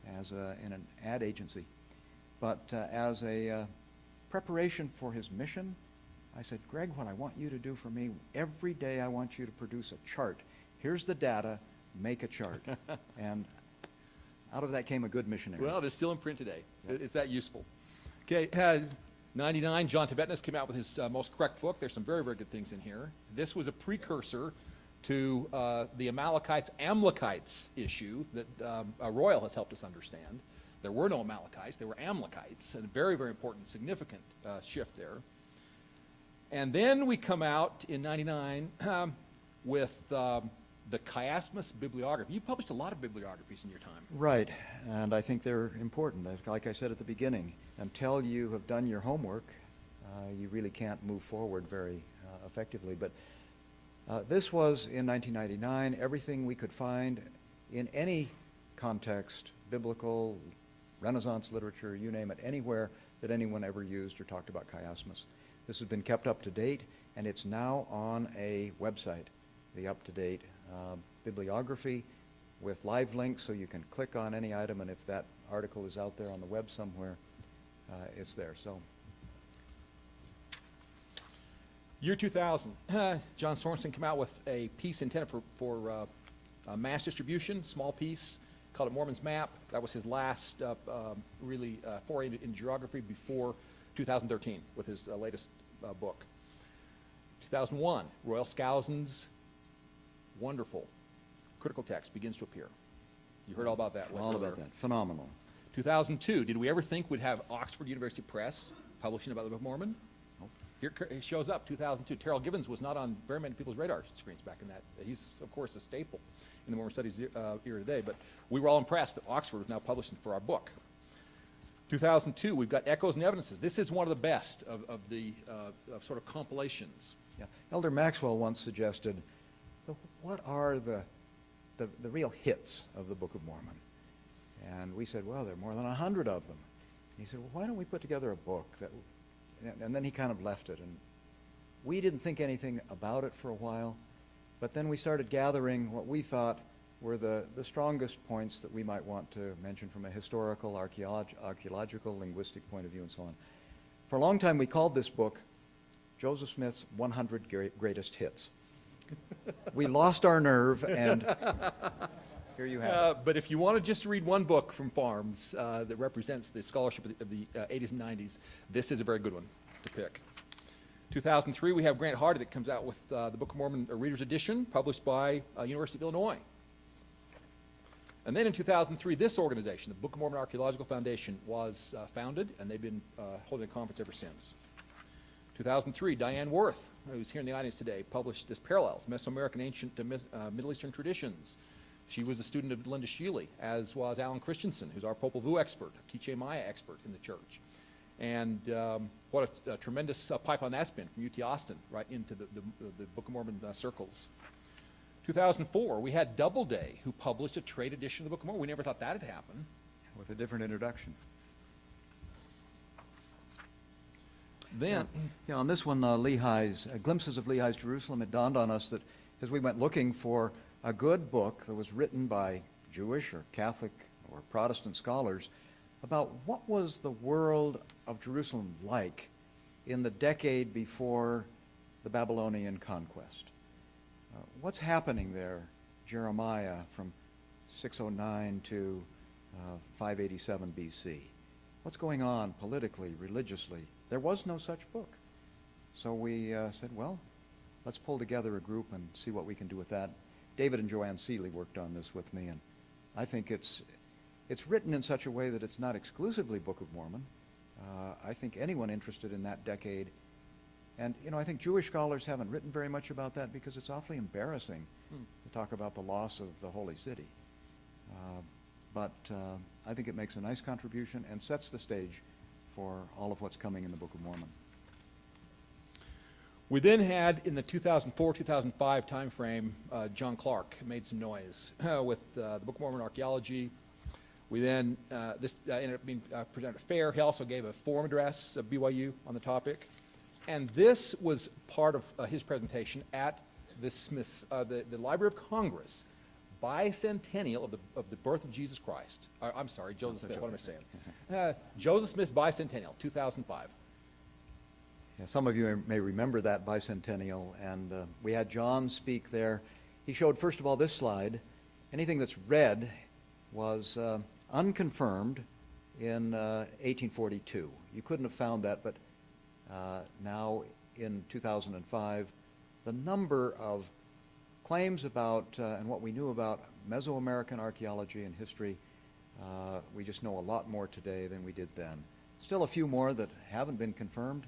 in an ad agency. But as a preparation for his mission, I said, Greg, what I want you to do for me, every day I want you to produce a chart. Here's the data, make a chart. And out of that came a good missionary. Well, it is still in print today. Yep. It's that useful. Okay, 99, John Tibetness came out with his most correct book. There's some very, very good things in here. This was a precursor to the Amalekites issue that Royal has helped us understand. There were no Amalekites, there were Amalekites, and a very, very important, significant shift there. And then we come out in 99 with the Chiasmus bibliography. You published a lot of bibliographies in your time. Right, and I think they're important. Like I said at the beginning, until you have done your homework, you really can't move forward very effectively. But this was in 1999, everything we could find in any context, biblical, Renaissance literature, you name it, anywhere that anyone ever used or talked about chiasmus. This has been kept up to date, and it's now on a website, the up-to-date bibliography with live links, so you can click on any item, and if that article is out there on the web somewhere, it's there. So, year 2000, John Sorenson came out with a piece intended for mass distribution, small piece, called it Mormon's Map. That was his last really foray in geography before 2013 with his latest book. 2001, Royal Skousen's wonderful critical text begins to appear. You heard all about that. all about that. Phenomenal. 2002, did we ever think we'd have Oxford University Press publishing about the Book of Mormon? Nope. Here it shows up, 2002. Terrell Givens was not on very many people's radar screens back in that. He's, of course, a staple in the Mormon Studies era today, but we were all impressed that Oxford was now publishing for our book. 2002, we've got Echoes and Evidences. This is one of the best of the sort of compilations. Yeah. Elder Maxwell once suggested, so what are the real hits of the Book of Mormon? And we said, well, there are more than 100 of them. And he said, well, why don't we put together a book that, and then he kind of left it. And we didn't think anything about it for a while, but then we started gathering what we thought were the strongest points that we might want to mention from a historical, archaeological, linguistic point of view, and so on. For a long time, we called this book Joseph Smith's 100 Greatest Hits. We lost our nerve, and here you have it. But if you want to just read one book from Farms that represents the scholarship of the 80s and 90s, this is a very good one to pick. 2003, we have Grant Hardy that comes out with the Book of Mormon Reader's Edition, published by University of Illinois. And then in 2003, this organization, the Book of Mormon Archaeological Foundation, was founded, and they've been holding a conference ever since. 2003, Diane Worth, who's here in the audience today, published this Parallels, Mesoamerican Ancient to Middle Eastern Traditions. She was a student of Linda Sheely, as was Alan Christensen, who's our Popol Vuh expert, a Quiche Maya expert in the church. And what a tremendous pipeline that's been from UT Austin right into the Book of Mormon circles. 2004, we had Doubleday, who published a trade edition of the Book of Mormon. We never thought that had happened. With a different introduction. Then, yeah, on this one, Lehi's, Glimpses of Lehi's Jerusalem, it dawned on us that as we went looking for a good book that was written by Jewish or Catholic or Protestant scholars about what was the world of Jerusalem like in the decade before the Babylonian conquest. What's happening there Jeremiah from 609 to 587 BC. What's going on politically, religiously? There was no such book. So we said, well, let's pull together a group and see what we can do with that. David and Joanne Seeley worked on this with me, and I think it's written in such a way that it's not exclusively Book of Mormon. I think anyone interested in that decade, and I think Jewish scholars haven't written very much about that because it's awfully embarrassing to talk about the loss of the Holy City. But I think it makes a nice contribution and sets the stage for all of what's coming in the Book of Mormon. We then had, in the 2004-2005 timeframe, John Clark made some noise with the Book of Mormon archaeology. We then, this ended up being presented at a fair. He also gave a forum address at BYU on the topic. And this was part of his presentation at the the Library of Congress, bicentennial of the birth of Jesus Christ. I'm sorry, Joseph Smith, what am I saying? Joseph Smith's bicentennial, 2005. Yeah, some of you may remember that bicentennial, and we had John speak there. He showed, first of all, this slide. Anything that's red was unconfirmed in 1842. You couldn't have found that, but now in 2005, the number of claims about and what we knew about Mesoamerican archaeology and history, we just know a lot more today than we did then. Still a few more that haven't been confirmed,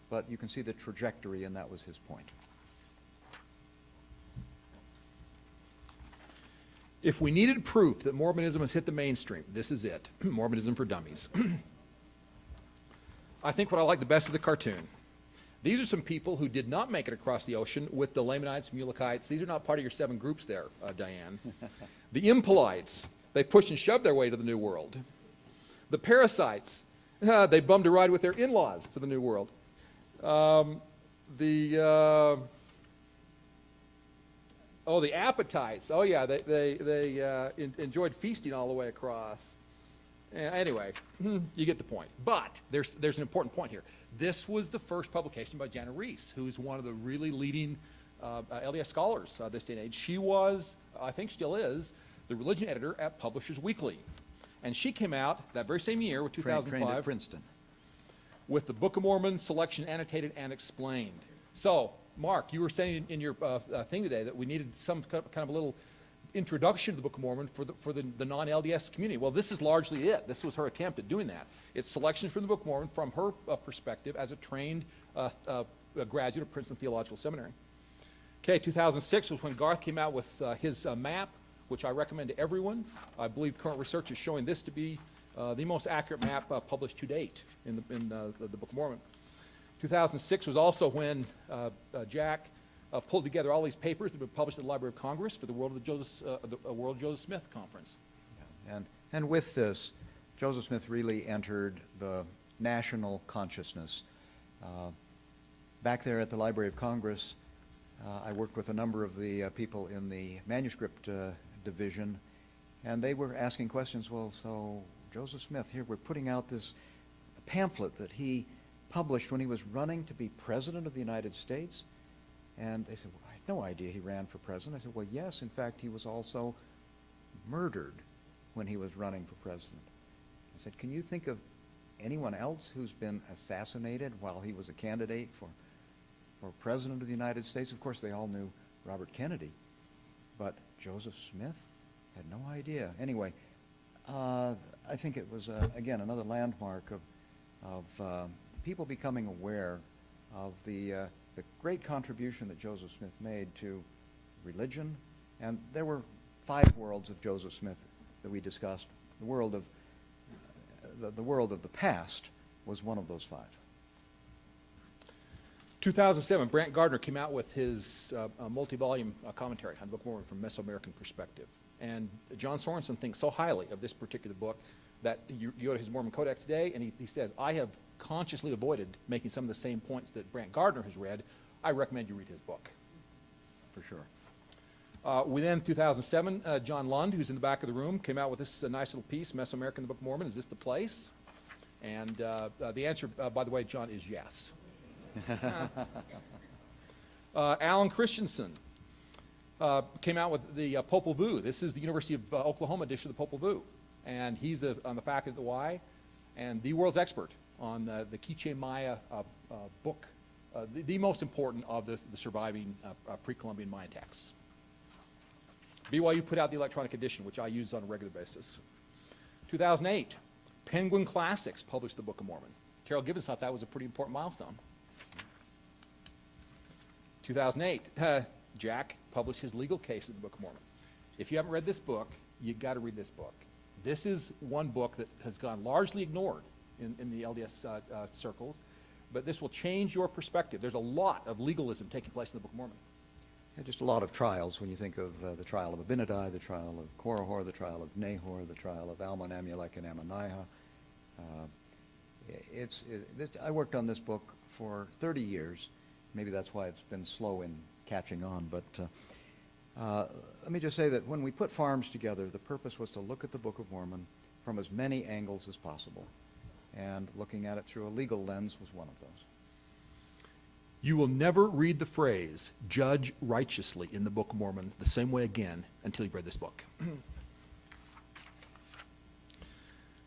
but you can see the trajectory, and that was his point. If we needed proof that Mormonism has hit the mainstream, this is it. Mormonism for Dummies. I think what I like the best is the cartoon. These are some people who did not make it across the ocean with the Lamanites, Mulekites. These are not part of your 7 groups there, Diane. The Impolites, they pushed and shoved their way to the New World. The Parasites, they bummed a ride with their in-laws to the New World. The Appetites. Oh yeah, they enjoyed feasting all the way across. Anyway, you get the point. But there's an important point here. This was the first publication by Jana Reese, who's one of the really leading LDS scholars this day and age. She was, I think still is, the religion editor at Publishers Weekly. And she came out that very same year, with 2005. Trained at Princeton. With the Book of Mormon, Selection Annotated and Explained. So, Mark, you were saying in your thing today that we needed some kind of a little introduction to the Book of Mormon for the non-LDS community. Well, this is largely it. This was her attempt at doing that. It's selections from the Book of Mormon from her perspective as a trained graduate of Princeton Theological Seminary. Okay, 2006 was when Garth came out with his map, which I recommend to everyone. I believe current research is showing this to be the most accurate map published to date in the Book of Mormon. 2006 was also when Jack pulled together all these papers that have been published at the Library of Congress for the World Joseph Smith Conference. Yeah. And with this, Joseph Smith really entered the national consciousness. Back there at the Library of Congress, I worked with a number of the people in the manuscript division, and they were asking questions. Well, so Joseph Smith, here we're putting out this pamphlet that he published when he was running to be president of the United States. And they said, well, I had no idea he ran for president. I said, well, yes, in fact, he was also murdered when he was running for president. I said, can you think of anyone else who's been assassinated while he was a candidate for president of the United States? Of course, they all knew Robert Kennedy, but Joseph Smith had no idea. Anyway, I think it was, again, another landmark of people becoming aware of the great contribution that Joseph Smith made to religion. And there were 5 worlds of Joseph Smith that we discussed. The world of the past was one of those 5. 2007, Brant Gardner came out with his multi-volume commentary on the Book of Mormon from Mesoamerican perspective. And John Sorenson thinks so highly of this particular book that you go to his Mormon Codex today, and he says, I have consciously avoided making some of the same points that Brant Gardner has read. I recommend you read his book. For sure. Within 2007, John Lund, who's in the back of the room, came out with this nice little piece, Mesoamerica in the Book of Mormon. Is this the place? And the answer, by the way, John, is yes. Alan Christensen came out with the Popol Vuh. This is the University of Oklahoma edition of the Popol Vuh. And he's on the faculty at the Y, and the world's expert on the Quiche Maya book, the most important of the surviving pre-Columbian Mayan texts. BYU put out the electronic edition, which I use on a regular basis. 2008, Penguin Classics published the Book of Mormon. Terrell Gibbons thought that was a pretty important milestone. 2008, Jack published his legal case of the Book of Mormon. If you haven't read this book, you've got to read this book. This is one book that has gone largely ignored in the LDS circles, but this will change your perspective. There's a lot of legalism taking place in the Book of Mormon. Yeah, just a lot of trials when you think of the trial of Abinadi, the trial of Korihor, the trial of Nahor, the trial of Almon, Amulek, and Ammonihah. I worked on this book for 30 years. Maybe that's why it's been slow in catching on, but let me just say that when we put farms together, the purpose was to look at the Book of Mormon from as many angles as possible, and looking at it through a legal lens was one of those. You will never read the phrase, judge righteously, in the Book of Mormon the same way again until you've read this book.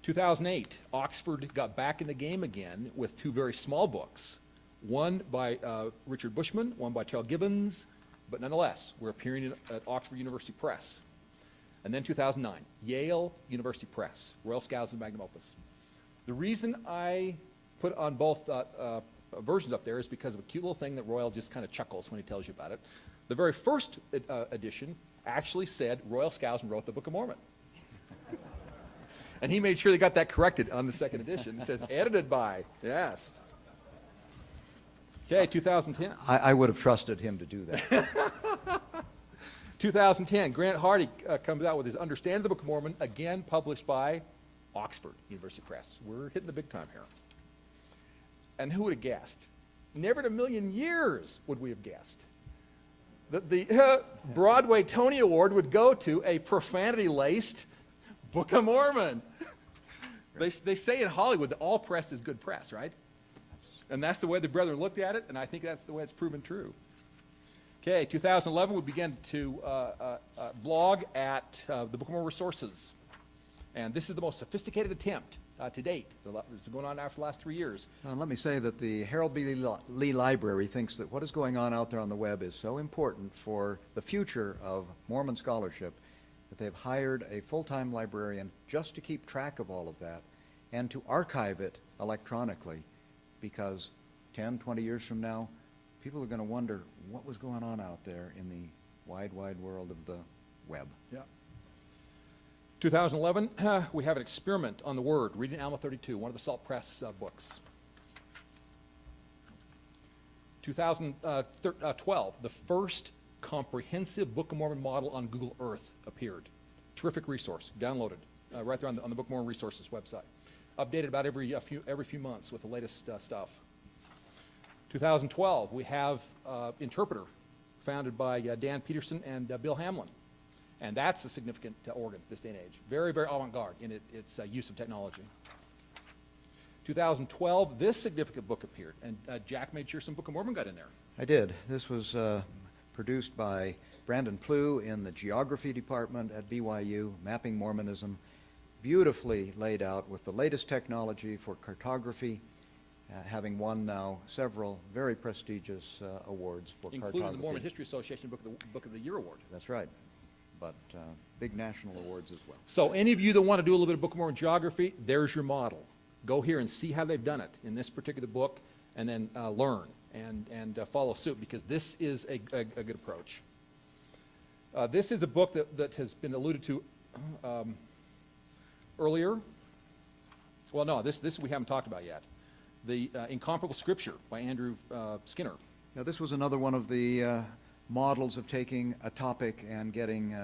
2008, Oxford got back in the game again with two very small books, one by Richard Bushman, one by Terrell Gibbons, but nonetheless, we're appearing at Oxford University Press. And then 2009, Yale University Press, Royal Scouts and Magnum Opus. The reason I put on both versions up there is because of a cute little thing that Royal just kind of chuckles when he tells you about it. The very first edition actually said Royal Skousen wrote the Book of Mormon. And he made sure they got that corrected on the second edition. It says edited by, yes. Okay, 2010. I would have trusted him to do that. 2010, Grant Hardy comes out with his Understanding of the Book of Mormon, again published by Oxford University Press. We're hitting the big time here. And who would have guessed? Never in a million years would we have guessed that the Broadway Tony Award would go to a profanity-laced Book of Mormon. They say in Hollywood that all press is good press, right? And that's the way the brethren looked at it, and I think that's the way it's proven true. Okay, 2011, we began to blog at the Book of Mormon Resources. And this is the most sophisticated attempt to date. It's going on now for the last 3 years. Let me say that the Harold B. Lee Library thinks that what is going on out there on the web is so important for the future of Mormon scholarship that they've hired a full-time librarian just to keep track of all of that and to archive it electronically, because 10, 20 years from now, people are going to wonder what was going on out there in the wide, wide world of the web. Yeah. 2011, we have an experiment on the Word, reading Alma 32, one of the Salt Press books. 2012, the first comprehensive Book of Mormon model on Google Earth appeared. Terrific resource, downloaded right there on the Book of Mormon Resources website. Updated about every few months with the latest stuff. 2012, we have Interpreter, founded by Dan Peterson and Bill Hamlin. And that's a significant organ this day and age. Very, very avant-garde in its use of technology. 2012, this significant book appeared, and Jack made sure some Book of Mormon got in there. I did. This was produced by Brandon Plew in the Geography Department at BYU, Mapping Mormonism, beautifully laid out with the latest technology for cartography, having won now several very prestigious awards for cartography. Including the Mormon History Association Book of the Year Award. That's right. But big national awards as well. So any of you that want to do a little bit of Book of Mormon geography, there's your model. Go here and see how they've done it in this particular book, and then learn and follow suit, because this is a good approach. This is a book that has been alluded to earlier. Well, no, this we haven't talked about yet. The Incomparable Scripture by Andrew Skinner. Now, this was another one of the models of taking a topic and getting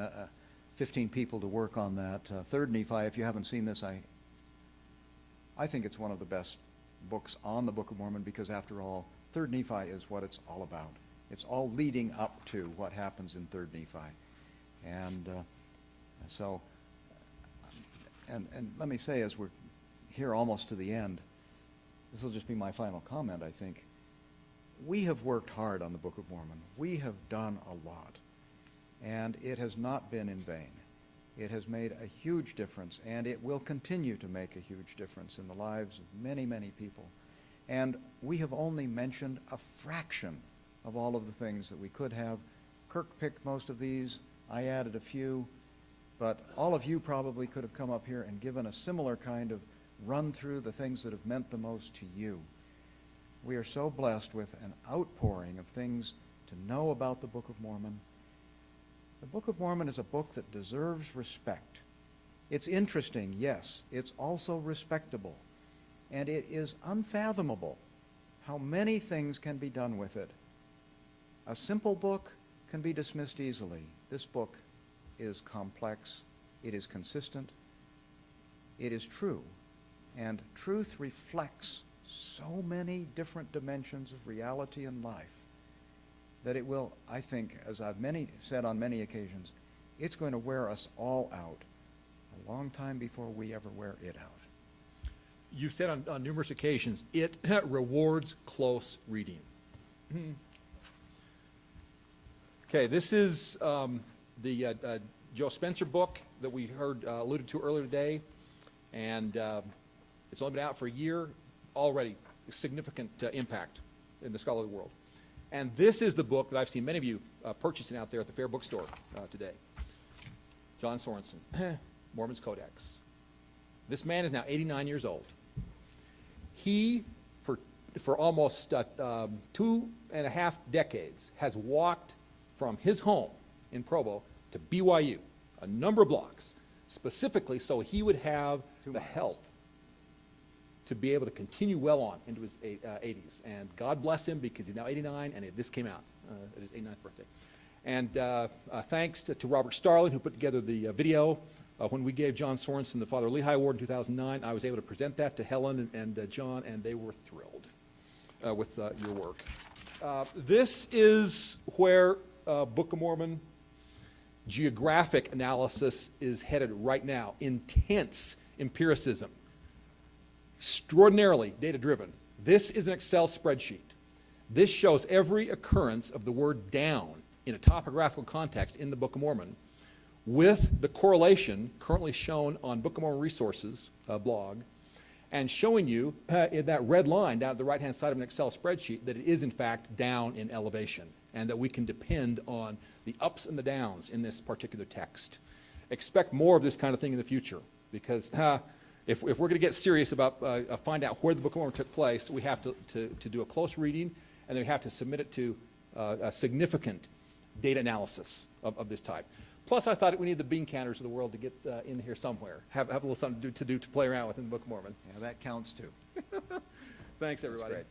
15 people to work on that. Third Nephi, if you haven't seen this, I think it's one of the best books on the Book of Mormon, because after all, Third Nephi is what it's all about. It's all leading up to what happens in Third Nephi. And and let me say, as we're here almost to the end, this will just be my final comment, I think. We have worked hard on the Book of Mormon. We have done a lot. and it has not been in vain. It has made a huge difference, and it will continue to make a huge difference in the lives of many, many people. And we have only mentioned a fraction of all of the things that we could have. Kirk picked most of these. I added a few. But all of you probably could have come up here and given a similar kind of run through the things that have meant the most to you. We are so blessed with an outpouring of things to know about the Book of Mormon. The Book of Mormon is a book that deserves respect. It's interesting, yes. It's also respectable. And it is unfathomable how many things can be done with it. A simple book can be dismissed easily. This book is complex, it is consistent, it is true, and truth reflects so many different dimensions of reality and life that it will, I think, as I've said on many occasions, it's going to wear us all out a long time before we ever wear it out. You've said on numerous occasions, it rewards close reading. Okay, this is the Joe Spencer book that we heard alluded to earlier today, and it's only been out for a year, already significant impact in the scholarly world. And this is the book that I've seen many of you purchasing out there at the Fair Bookstore today. John Sorenson, Mormon's Codex. This man is now 89 years old. He, for almost 2.5 decades, has walked from his home in Provo to BYU, a number of blocks, specifically so he would have the help to be able to continue well on into his 80s. And God bless him, because he's now 89, and this came out at his 89th birthday. And thanks to Robert Starling, who put together the video. When we gave John Sorenson the Father Lehi Award in 2009, I was able to present that to Helen and John, and they were thrilled with your work. This is where Book of Mormon geographic analysis is headed right now. Intense empiricism, extraordinarily data-driven. This is an Excel spreadsheet. This shows every occurrence of the word down in a topographical context in the Book of Mormon, with the correlation currently shown on Book of Mormon Resources blog, and showing you in that red line down at the right-hand side of an Excel spreadsheet that it is in fact down in elevation, and that we can depend on the ups and the downs in this particular text. Expect more of this kind of thing in the future, because if we're going to get serious about find out where the Book of Mormon took place, we have to do a close reading, and then we have to submit it to a significant data analysis of this type. Plus, I thought we need the bean counters of the world to get in here somewhere. Have a little something to play around with in the Book of Mormon. Yeah, that counts too. Thanks, everybody. That's great.